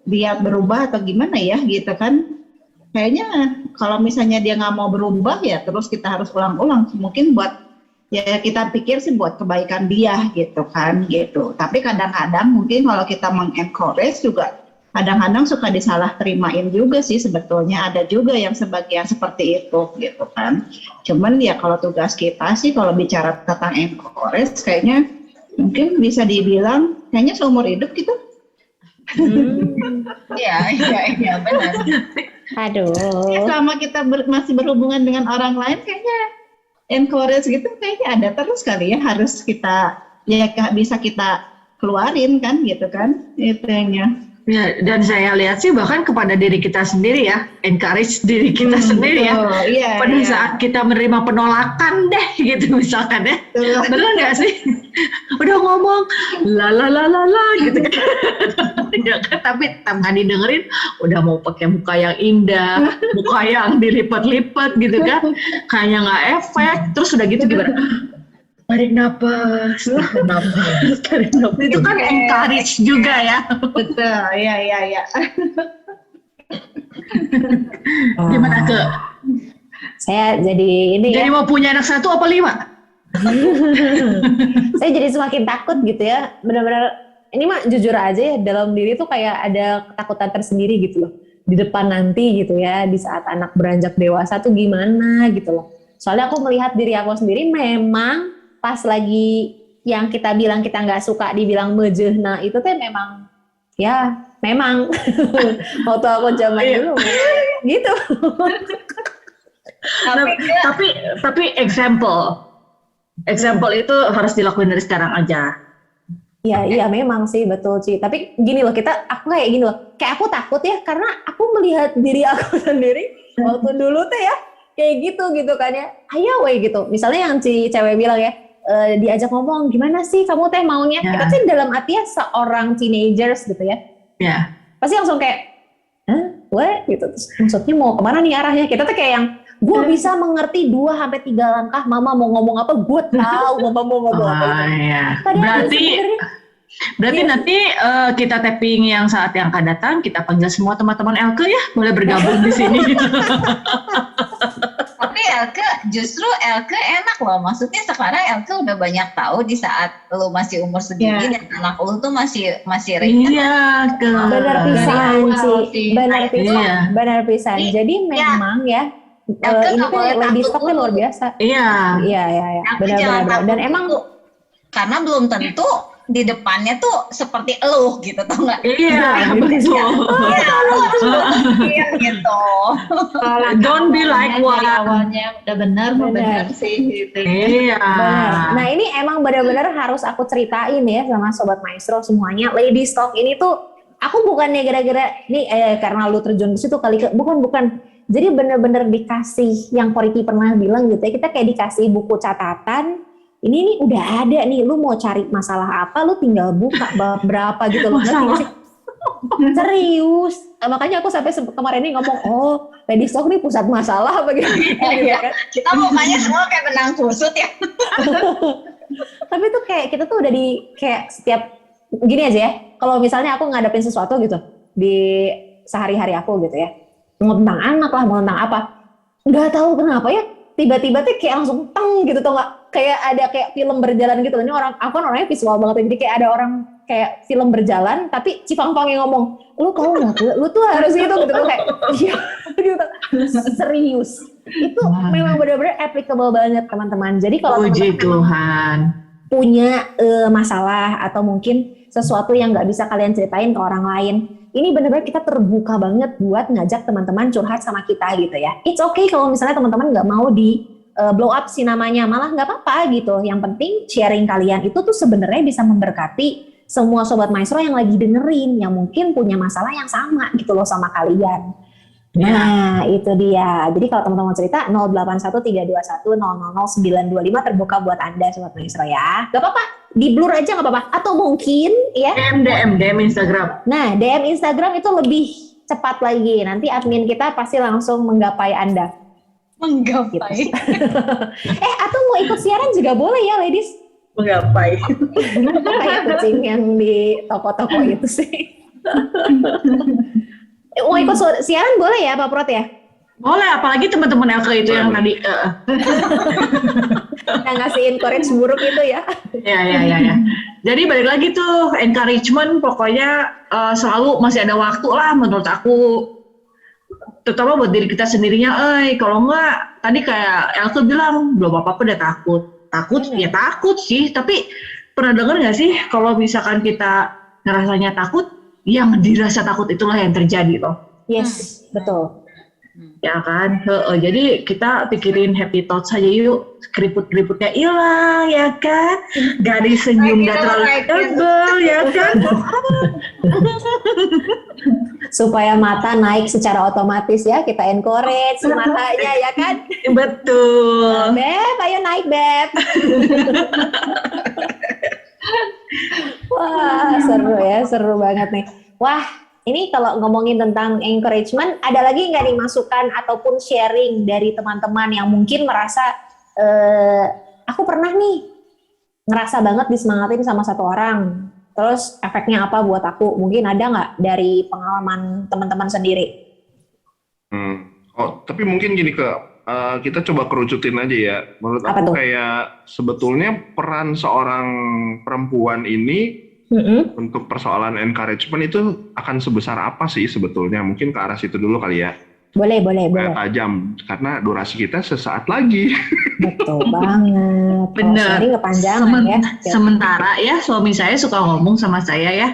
biar berubah atau gimana ya gitu kan. Kayaknya kalau misalnya dia nggak mau berubah ya terus kita harus ulang-ulang, mungkin buat ya kita pikir sih buat kebaikan dia gitu kan gitu. Tapi kadang-kadang mungkin kalau kita mengencourage juga kadang-kadang suka disalah terimain juga sih sebetulnya. Ada juga yang sebagian seperti itu gitu kan. Cuman ya kalau tugas kita sih kalau bicara tentang encourage kayaknya mungkin bisa dibilang kayaknya seumur hidup gitu. Iya benar. Aduh. Ya, selama kita masih berhubungan dengan orang lain kayaknya encourage gitu kayaknya ada terus kali ya, harus kita ya bisa kita keluarin kan gitu kan itunya. Ya, dan saya lihat sih bahkan kepada diri kita sendiri ya, encourage diri kita sendiri ya. Iya, Pada iya. saat kita menerima penolakan deh gitu misalkan ya. Bener nggak sih? Udah ngomong la gitu kan. Ya kan, tapi tetap nggak didengerin, udah mau pakai muka yang indah, muka yang dilipat-lipat gitu kan. Kayaknya nggak efek, terus udah gitu gimana? Tarik napas. Itu kan encourage juga ya. Betul, iya. Gimana ke? Saya jadi ini Jadi ya. mau punya anak 1 apa 5? Saya jadi semakin takut gitu ya. Benar-benar ini mah jujur aja ya, dalam diri tuh kayak ada ketakutan tersendiri gitu loh. Di depan nanti gitu ya, di saat anak beranjak dewasa tuh gimana gitu loh. Soalnya aku melihat diri aku sendiri memang pas lagi yang kita bilang kita nggak suka dibilang mejehna itu teh memang waktu aku zaman dulu gitu. Tapi example itu harus dilakuin dari sekarang aja. Iya memang sih betul Ci. Tapi gini loh, aku kayak gini loh, kayak aku takut ya karena aku melihat diri aku sendiri waktu dulu teh ya kayak gitu kan ya. Ayo weh gitu. Misalnya yang si cewek bilang ya, diajak ngomong gimana sih kamu teh maunya, kita sih dalam artinya seorang teenagers gitu ya, pasti langsung kayak weh gitu, terus maksudnya mau kemana nih arahnya, kita tuh kayak yang gue bisa mengerti 2-3 langkah mama mau ngomong apa, gue tahu mama mau ngomong apa. Iya. Berarti Iya. nanti kita tapping yang saat yang akan datang, kita panggil semua teman-teman Elke ya, boleh bergabung di sini. Tapi justru Elke enak loh. Maksudnya sekarang Elke udah banyak tahu di saat lu masih umur segini dan anak lu tuh masih ringan. Iya, Benar pisan sih, Iya. benar pisan. Jadi memang ya, Elke ini nggak tuh boleh lady takut stock dulu. luar biasa. Iya. Iya, Elke jangan benar. takut Dan emang dulu. Karena belum tentu di depannya tuh seperti elu gitu, tau nggak? Iya, betul. Iya, lu harus berpikir gitu. Don't be like Dari what. awalnya udah benar sih gitu. Iya. benar. Nah ini emang benar-benar harus aku ceritain ya sama Sobat Maestro semuanya. Lady Stock ini tuh, aku bukannya gara-gara nih karena lu terjun ke situ kali, bukan. Jadi benar-benar dikasih yang Koriki pernah bilang gitu ya, kita kayak dikasih buku catatan. Ini nih udah ada nih, lu mau cari masalah apa, lu tinggal buka bab berapa gitu loh. Serius. Makanya aku sampai kemarin ini ngomong, Lady Stock nih pusat masalah apa gitu. Iya. Kita mukanya semua kayak benang kusut ya. Tapi tuh kayak kita tuh udah di kayak setiap gini aja ya. Kalau misalnya aku ngadepin sesuatu gitu di sehari-hari aku gitu ya, mau tentang anak lah, mau tentang apa, nggak tahu kenapa ya tiba-tiba tuh kayak langsung teng gitu, tau nggak? Kayak ada kayak film berjalan gitu. Ini aku kan orangnya visual banget ya. Jadi kayak ada orang kayak film berjalan tapi Cipang-Pang yang ngomong, lu tahu nggak? Lu tuh harus gitu kayak iya gitu. Serius. Itu memang benar-benar applicable banget teman-teman. Jadi kalau Puji teman-teman Tuhan. punya masalah atau mungkin sesuatu yang nggak bisa kalian ceritain ke orang lain, ini benar-benar kita terbuka banget buat ngajak teman-teman curhat sama kita gitu ya. It's okay kalau misalnya teman-teman nggak mau di blow up si namanya, malah nggak apa-apa gitu. Yang penting sharing kalian itu tuh sebenarnya bisa memberkati semua Sobat Maestro yang lagi dengerin, yang mungkin punya masalah yang sama gitu loh sama kalian. Nah, itu dia. Jadi kalau teman-teman cerita 081321000925 terbuka buat Anda Sobat Maestro ya. Gak apa-apa, di blur aja gak apa-apa. Atau mungkin ya DM Instagram. Nah, DM Instagram itu lebih cepat lagi. Nanti admin kita pasti langsung menggapai Anda. Menggapai. Atau mau ikut siaran juga boleh ya, ladies. Menggapai. Kayak kucing yang di toko-toko itu sih. Mau ikut siaran boleh ya Pak Prot ya? Boleh, apalagi teman-teman Elke itu yang tadi. Yang ngasih encourage buruk itu ya. Ya. Jadi balik lagi tuh, encouragement pokoknya selalu masih ada waktu lah menurut aku. Terutama buat diri kita sendirinya, kalau enggak, tadi kayak Elke bilang, belum apa-apa udah takut. Takut sih, tapi pernah dengar nggak sih kalau misalkan kita ngerasanya takut, yang dirasa takut itulah yang terjadi loh. Yes, betul. Ya kan, jadi kita pikirin happy thoughts saja yuk, keriput-keriputnya hilang ya kan, garis senyum gak terlalu tebel ya kan. Supaya mata naik secara otomatis ya, kita encourage matanya ya kan. Betul. Beb, ayo naik Beb. Wah, seru ya, seru banget nih. Wah, ini kalau ngomongin tentang encouragement, ada lagi nggak nih masukan ataupun sharing dari teman-teman yang mungkin merasa, aku pernah nih ngerasa banget disemangatin sama satu orang, terus efeknya apa buat aku? Mungkin ada nggak dari pengalaman teman-teman sendiri? Tapi mungkin gini kita coba kerucutin aja ya. Menurut aku kayak sebetulnya peran seorang perempuan ini untuk persoalan encouragement itu akan sebesar apa sih sebetulnya? Mungkin ke arah situ dulu kali ya. Boleh. Tajam, karena durasi kita sesaat lagi. Betul banget. Bener. Ini kepanjangan ya. Sementara ya suami saya suka ngomong sama saya ya,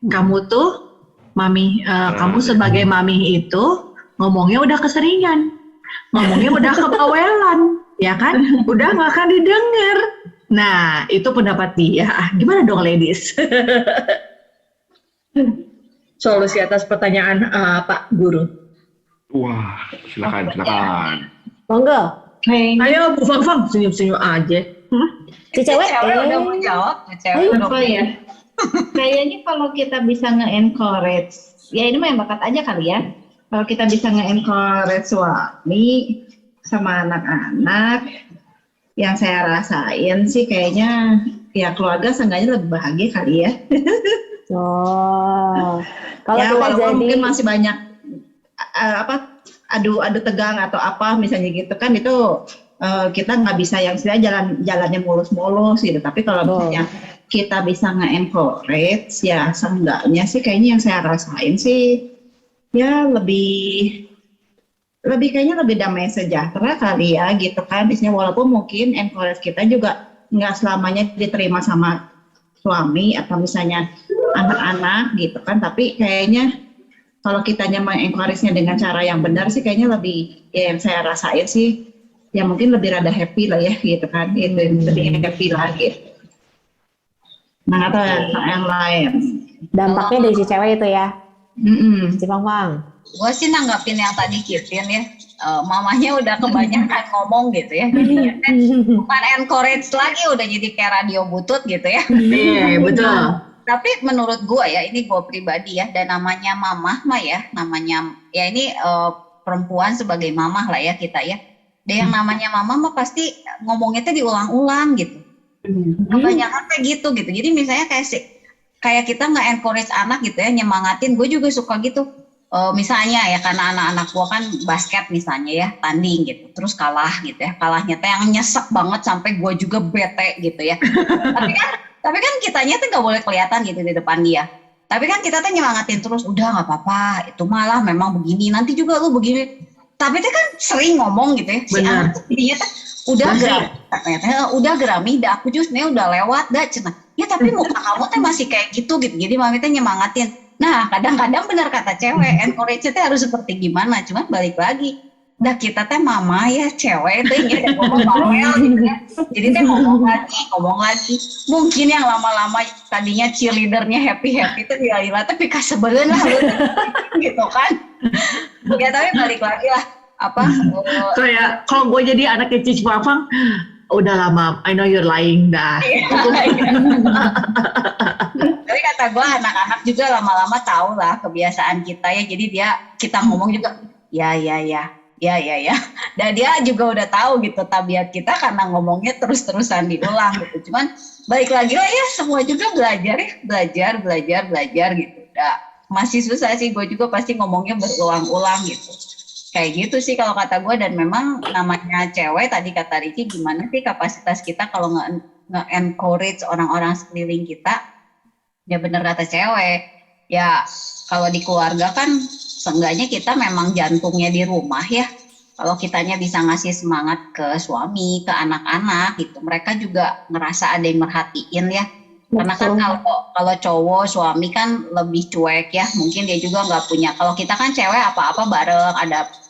kamu tuh mami, kamu sebagai mami itu ngomongnya udah keseringan, ngomongnya udah kebawelan, ya kan? Udah nggak akan didengar. Nah, itu pendapat dia. Gimana dong, ladies? Solusi atas pertanyaan Pak Guru. Wah, silakan. Monggo. Ayo, Bu Fang, senyum-senyum aja. Si cewek udah mau jawab. Ya? Kayaknya kalau kita bisa nge-encourage, ya ini mah yang bakat aja kali ya. Kalau kita bisa nge-encourage suami sama anak-anak, yang saya rasain sih kayaknya ya keluarga seenggaknya lebih bahagia kali ya. Kalau ya, kita walaupun jadi mungkin masih banyak adu tegang atau apa misalnya gitu kan, itu kita nggak bisa yang istilahnya jalannya mulus-mulus gitu. Tapi kalau misalnya kita bisa nge-encourage, ya seenggaknya sih kayaknya yang saya rasain sih ya lebih kayaknya lebih damai sejahtera kali ya gitu kan. Biasanya walaupun mungkin encourage kita juga nggak selamanya diterima sama suami atau misalnya anak-anak gitu kan, tapi kayaknya kalau kitanya mengencourage-nya dengan cara yang benar sih kayaknya lebih, ya yang saya rasain sih ya mungkin lebih rada happy lah ya gitu kan, itu lebih happy lah gitu. Nah, atau yang lain dampaknya dari si cewek itu ya. Si Fang. Gue sih nanggapin yang tadi Kitin ya, mamanya udah kebanyakan ngomong gitu ya, jadi kan bukan encourage lagi, udah jadi kayak radio butut gitu ya. Iya, betul. Tapi menurut gue ya, ini gue pribadi ya, dan namanya mamah mah ya, namanya ya ini perempuan sebagai mamah lah ya kita ya. Dan yang namanya mamah mah pasti ngomongnya tuh diulang-ulang gitu. Kebanyakan kayak gitu. Jadi misalnya kayak kita nggak encourage anak gitu ya, nyemangatin. Gue juga suka gitu. Misalnya ya, karena anak-anak gue kan basket misalnya ya, tanding gitu, terus kalah gitu ya, kalahnya tuh yang nyesek banget sampai gue juga bete gitu ya. tapi kan kitanya tuh nggak boleh kelihatan gitu di depan dia. Tapi kan kita tuh nyemangatin terus, udah nggak apa-apa, itu malah memang begini, nanti juga lu begini. Tapi itu kan sering ngomong gitu ya, si anak tuh jadinya tuh udah gerami dah aku justru udah lewat dah cenah. Ya tapi muka kamu teh masih kayak gitu. Jadi mami teh nyemangatin. Nah kadang-kadang benar kata cewek, encourage teh harus seperti gimana. Cuman balik lagi, dah kita teh mama ya cewek teh ya ngomong bawel gitu ya. Jadi teh ngomong lagi. Mungkin yang lama-lama tadinya cheerleadernya happy tuh lila tapi kasebelen lah gitu kan. Ya tapi balik lagi lah kayak kalau gue jadi anaknya Cici Fafang, udah lama, I know you're lying dah. Tapi kata gue anak-anak juga lama-lama tahu lah kebiasaan kita ya. Jadi kita ngomong juga ya. Dan dia juga udah tahu gitu tabiat kita karena ngomongnya terus-terusan diulang gitu. Cuman balik lagi lah ya semua juga belajar gitu. Udah masih susah sih, gue juga pasti ngomongnya berulang-ulang gitu. Kayak gitu sih kalau kata gue. Dan memang namanya cewek, tadi kata Ricky, gimana sih kapasitas kita kalau nge-encourage orang-orang sekeliling kita. Ya bener kata cewek, ya kalau di keluarga kan seenggaknya kita memang jantungnya di rumah ya. Kalau kitanya bisa ngasih semangat ke suami, ke anak-anak gitu, mereka juga ngerasa ada yang merhatiin ya. Karena kan kalau cowok suami kan lebih cuek ya, mungkin dia juga nggak punya. Kalau kita kan cewek apa-apa bareng,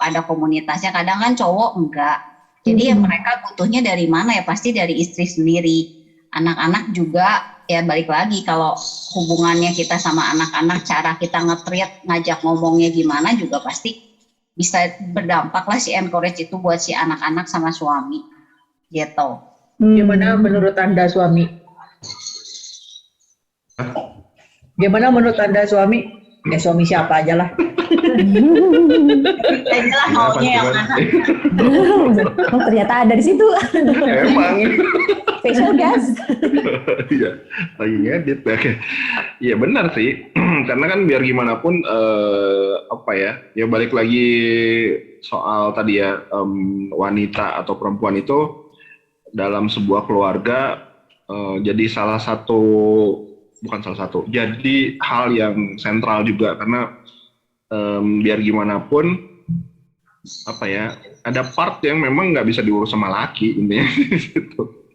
ada komunitasnya. Kadang kan cowok enggak. Jadi ya mereka butuhnya dari mana ya, pasti dari istri sendiri. Anak-anak juga ya balik lagi, kalau hubungannya kita sama anak-anak, cara kita nge-treat, ngajak ngomongnya gimana juga pasti bisa berdampak lah si encourage itu buat si anak-anak sama suami gitu. Gimana menurut Anda suami? Gimana menurut Anda suami? Suami siapa aja lah. Kayaknya lah maunya yang mana. Oh ternyata ada di situ. Emang. Special guest. Iya, lagi ngedit. Iya benar sih. Karena kan biar gimana pun ya balik lagi soal tadi ya, wanita atau perempuan itu dalam sebuah keluarga jadi jadi hal yang sentral juga. Karena biar gimana pun ada part yang memang nggak bisa diurus sama laki intinya gitu.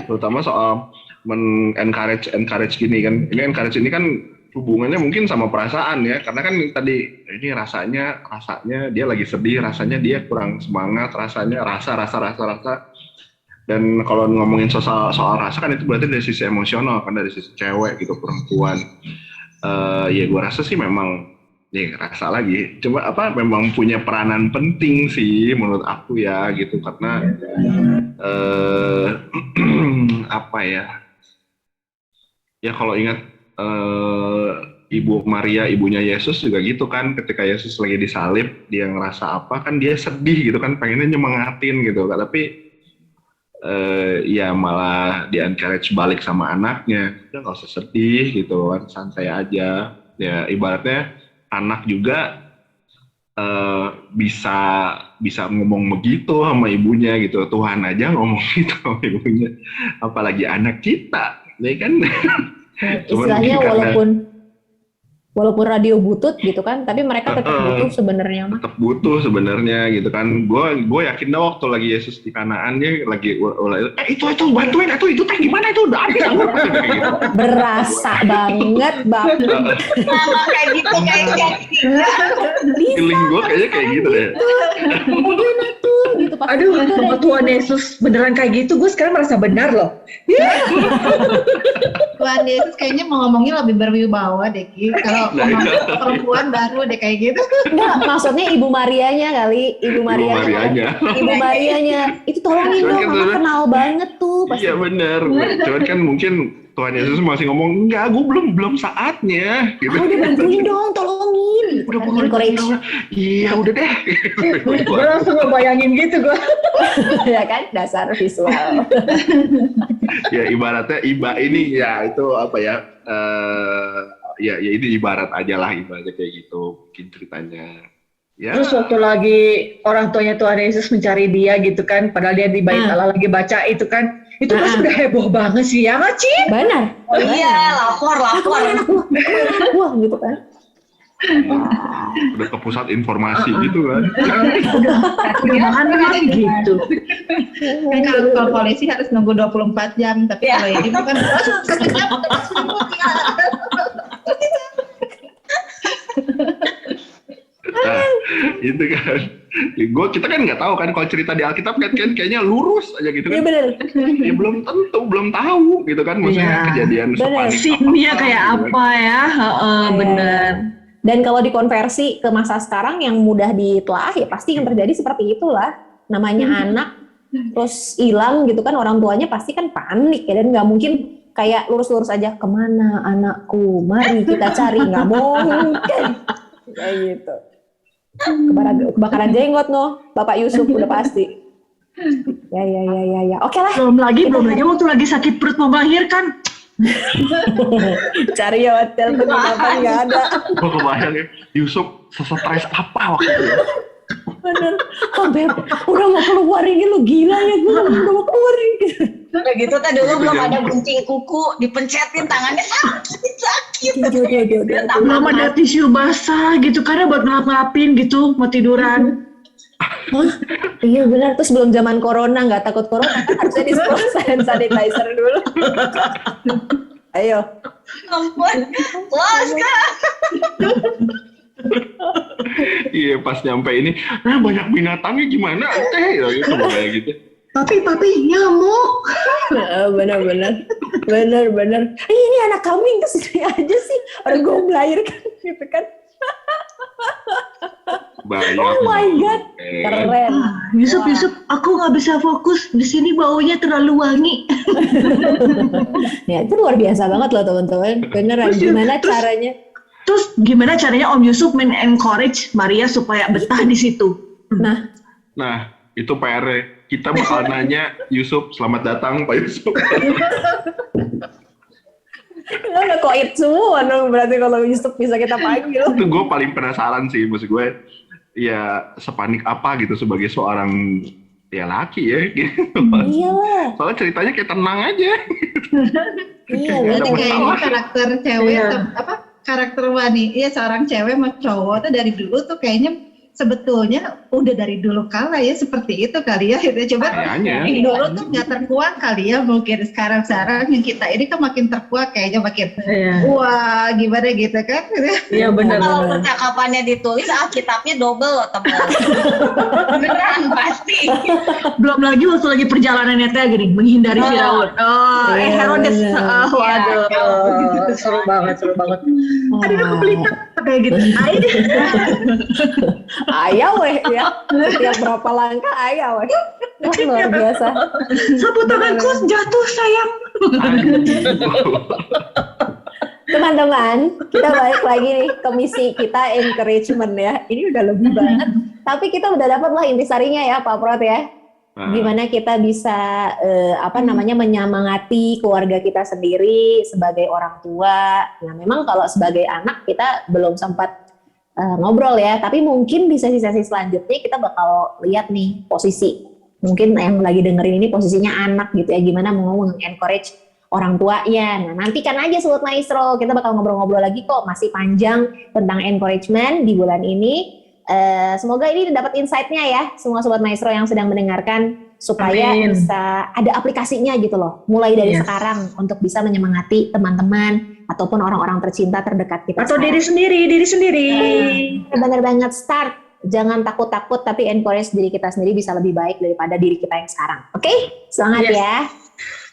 Terutama soal encourage gini kan. Ini encourage ini kan hubungannya mungkin sama perasaan ya. Karena kan tadi ini rasanya dia lagi sedih, rasanya dia kurang semangat, rasanya rasa. Dan kalau ngomongin soal rasa kan itu berarti dari sisi emosional kan, dari sisi cewek gitu, perempuan. Ya gue rasa sih memang rasa lagi. Coba memang punya peranan penting sih menurut aku ya gitu. Karena ya kalau ingat Ibu Maria, ibunya Yesus juga gitu kan, ketika Yesus lagi disalib dia ngerasa kan dia sedih gitu kan, pengennya nyemangatin gitu. Tapi ya malah di-encourage balik sama anaknya, udah nggak usah sedih gitu kan, santai aja. Ya ibaratnya anak juga bisa ngomong begitu sama ibunya gitu. Tuhan aja ngomong gitu sama ibunya, apalagi anak kita, ya kan? Istilahnya walaupun radio butut gitu kan, tapi mereka tetap butuh sebenarnya mah. Tetap butuh sebenarnya gitu kan. Gue yakin dah waktu lagi Yesus di Kanaan dia lagi itu bantuin itu teh gimana itu udah habis gitu. Berasa banget bang. Sama kayak gitu Feeling gue kayaknya kayak gitu deh. Gimana tuh gitu pas. Aduh, sama Tuhan Yesus beneran kayak gitu, gue sekarang merasa benar loh. Tuhan Yesus kayaknya mau ngomongnya lebih berwibawa deh Ki. Kalau perempuan baru deh kayak gitu. Enggak, maksudnya Ibu Marianya kali. Ibu Marianya. Itu tolongin dong, mama kenal banget tuh. Iya benar. Cuman kan mungkin Tuhan Yesus masih ngomong, enggak, gue belum saatnya. Gitu. Udah bantuin dong, tolongin. Udah iya udah deh. Gue langsung ngebayangin gitu gue. Ya kan, dasar visual. Ya ibaratnya ini ya itu ya ini ibarat aja lah, ibaratnya kayak gitu mungkin ceritanya. Ya. Terus waktu lagi orang tuanya Tuhan Yesus mencari dia gitu kan, padahal dia di bait Allah lagi baca itu kan, itu pasti udah heboh banget sih ya nggak Ci? Benar. Oh iya, lapor. Wah gitu kan. Udah ke pusat informasi gitu kan. Udah makan kan gitu. Kan kalau polisi harus nunggu 24 jam, tapi kalau ini bukan 1 jam. Nah, itu kan. Kita kan nggak tahu kan kalau cerita di Alkitab kan kayaknya lurus aja gitu kan. Iya benar. Ya belum tentu, belum tahu gitu kan. Maksudnya Iya. kejadian sepanik Scene-nya kayak gitu kan. apa ya? Bener. Dan kalau dikonversi ke masa sekarang yang mudah ditelaah ya pasti yang terjadi seperti itulah. Namanya anak terus hilang gitu kan, orang tuanya pasti kan panik ya, dan nggak mungkin kayak lurus-lurus aja, kemana anakku, mari kita cari, nggak mungkin kayak gitu. Kebakaran jenggot no, Bapak Yusuf udah pasti. Ya. Oke lah. Belum lagi waktu lagi sakit perut mau melahirkan. Cari ya hotel penginapan nggak ada. Gue kebayang ya, Yusuf stres apa waktu itu. Bener. Sampai udah mau keluar ini lu gila ya, gue udah mau keluar ini. Udah gitu tadi dulu belum ada gunting kuku, dipencetin tangannya sakit. Belum ada tisu basah gitu karena buat ngelap-ngelapin gitu mau tiduran. Iya benar, terus belum zaman corona, nggak takut corona kan harusnya di-spray hand sanitizer dulu. Ayo. Ampun, close Kak. Iya pas nyampe ini, nah banyak binatangnya gimana teh gitu kayak gitu. Papi nyamuk. Bener. Ini anak kambing kesini aja sih, orang gue melahirkan gitu kan. Bayang. Oh my god, keren. Yusuf, aku nggak bisa fokus di sini, baunya terlalu wangi. Ya itu luar biasa banget loh teman-teman. Beneran, gimana caranya? Terus gimana caranya Om Yusuf men-encourage Maria supaya betah di situ? Nah itu PR kita bakal nanya Yusuf, selamat datang Pak Yusuf. Udah koit semua dong berarti kalau Yusuf bisa kita panggil. Itu gue paling penasaran sih, maksud gue ya sepanik apa gitu sebagai seorang ya laki ya gitu. Iyalah. Soalnya ceritanya kayak tenang aja. Iya, Berarti bener. kayaknya karakter cewek Iya. karakter wanita, ya seorang cewek sama cowok tuh dari dulu tuh kayaknya sebetulnya udah dari dulu kala ya seperti itu kali ya. Coba Kayaknya. dulu tuh nggak terkuak kali ya, mungkin sekarang yang kita ini kan makin terkuak kayaknya, makin Iya. wah gimana gitu kan. Iya benar. Kalau percakapannya ditulis, Alkitabnya double loh teman. Beneran pasti. Belum lagi waktu lagi perjalanannya teh gini, menghindari Firaun. Herodes. Waduh. Seru banget. Aduh, aku pelitap kayak gitu. Ayah weh ya, setiap berapa langkah ayah weh. Wah, luar biasa. Sapu tanganku jatuh sayang. Teman-teman, kita balik lagi nih ke misi kita, encouragement ya. Ini udah lebih banget, tapi kita udah dapat lah intisarinya ya Pak Prot ya. Gimana kita bisa menyemangati keluarga kita sendiri sebagai orang tua. Nah memang kalau sebagai anak kita belum sempat ngobrol ya, tapi mungkin di sesi-sesi selanjutnya kita bakal lihat nih posisi, mungkin yang lagi dengerin ini posisinya anak gitu ya, gimana mau encourage orang tuanya. Nah nantikan aja Sobat Maestro, kita bakal ngobrol-ngobrol lagi kok, masih panjang tentang encouragement di bulan ini. Semoga ini dapat insight-nya ya semua Sobat Maestro yang sedang mendengarkan, supaya bisa ada aplikasinya gitu loh, mulai dari sekarang untuk bisa menyemangati teman-teman ataupun orang-orang tercinta terdekat kita. Atau diri sendiri. Benar banget, start. Jangan takut-takut, tapi encourage diri kita sendiri bisa lebih baik daripada diri kita yang sekarang. Oke? Semangat ya.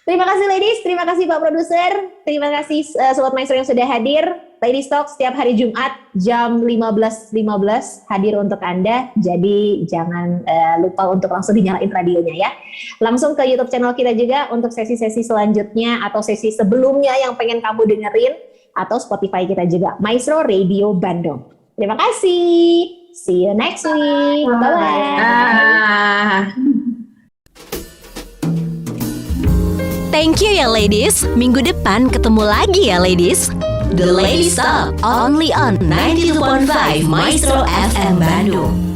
Terima kasih ladies, terima kasih Pak Produser, terima kasih Sobat Maestro yang sudah hadir. Ladies Talk setiap hari Jumat jam 15.15 hadir untuk Anda, jadi jangan lupa untuk langsung dinyalain radionya ya. Langsung ke YouTube channel kita juga untuk sesi-sesi selanjutnya atau sesi sebelumnya yang pengen kamu dengerin, atau Spotify kita juga, Maestro Radio Bandung. Terima kasih, see you next week, bye-bye. Thank you ya ladies. Minggu depan ketemu lagi ya ladies. The Ladies Talk only on 92.5 Maestro FM Bandung.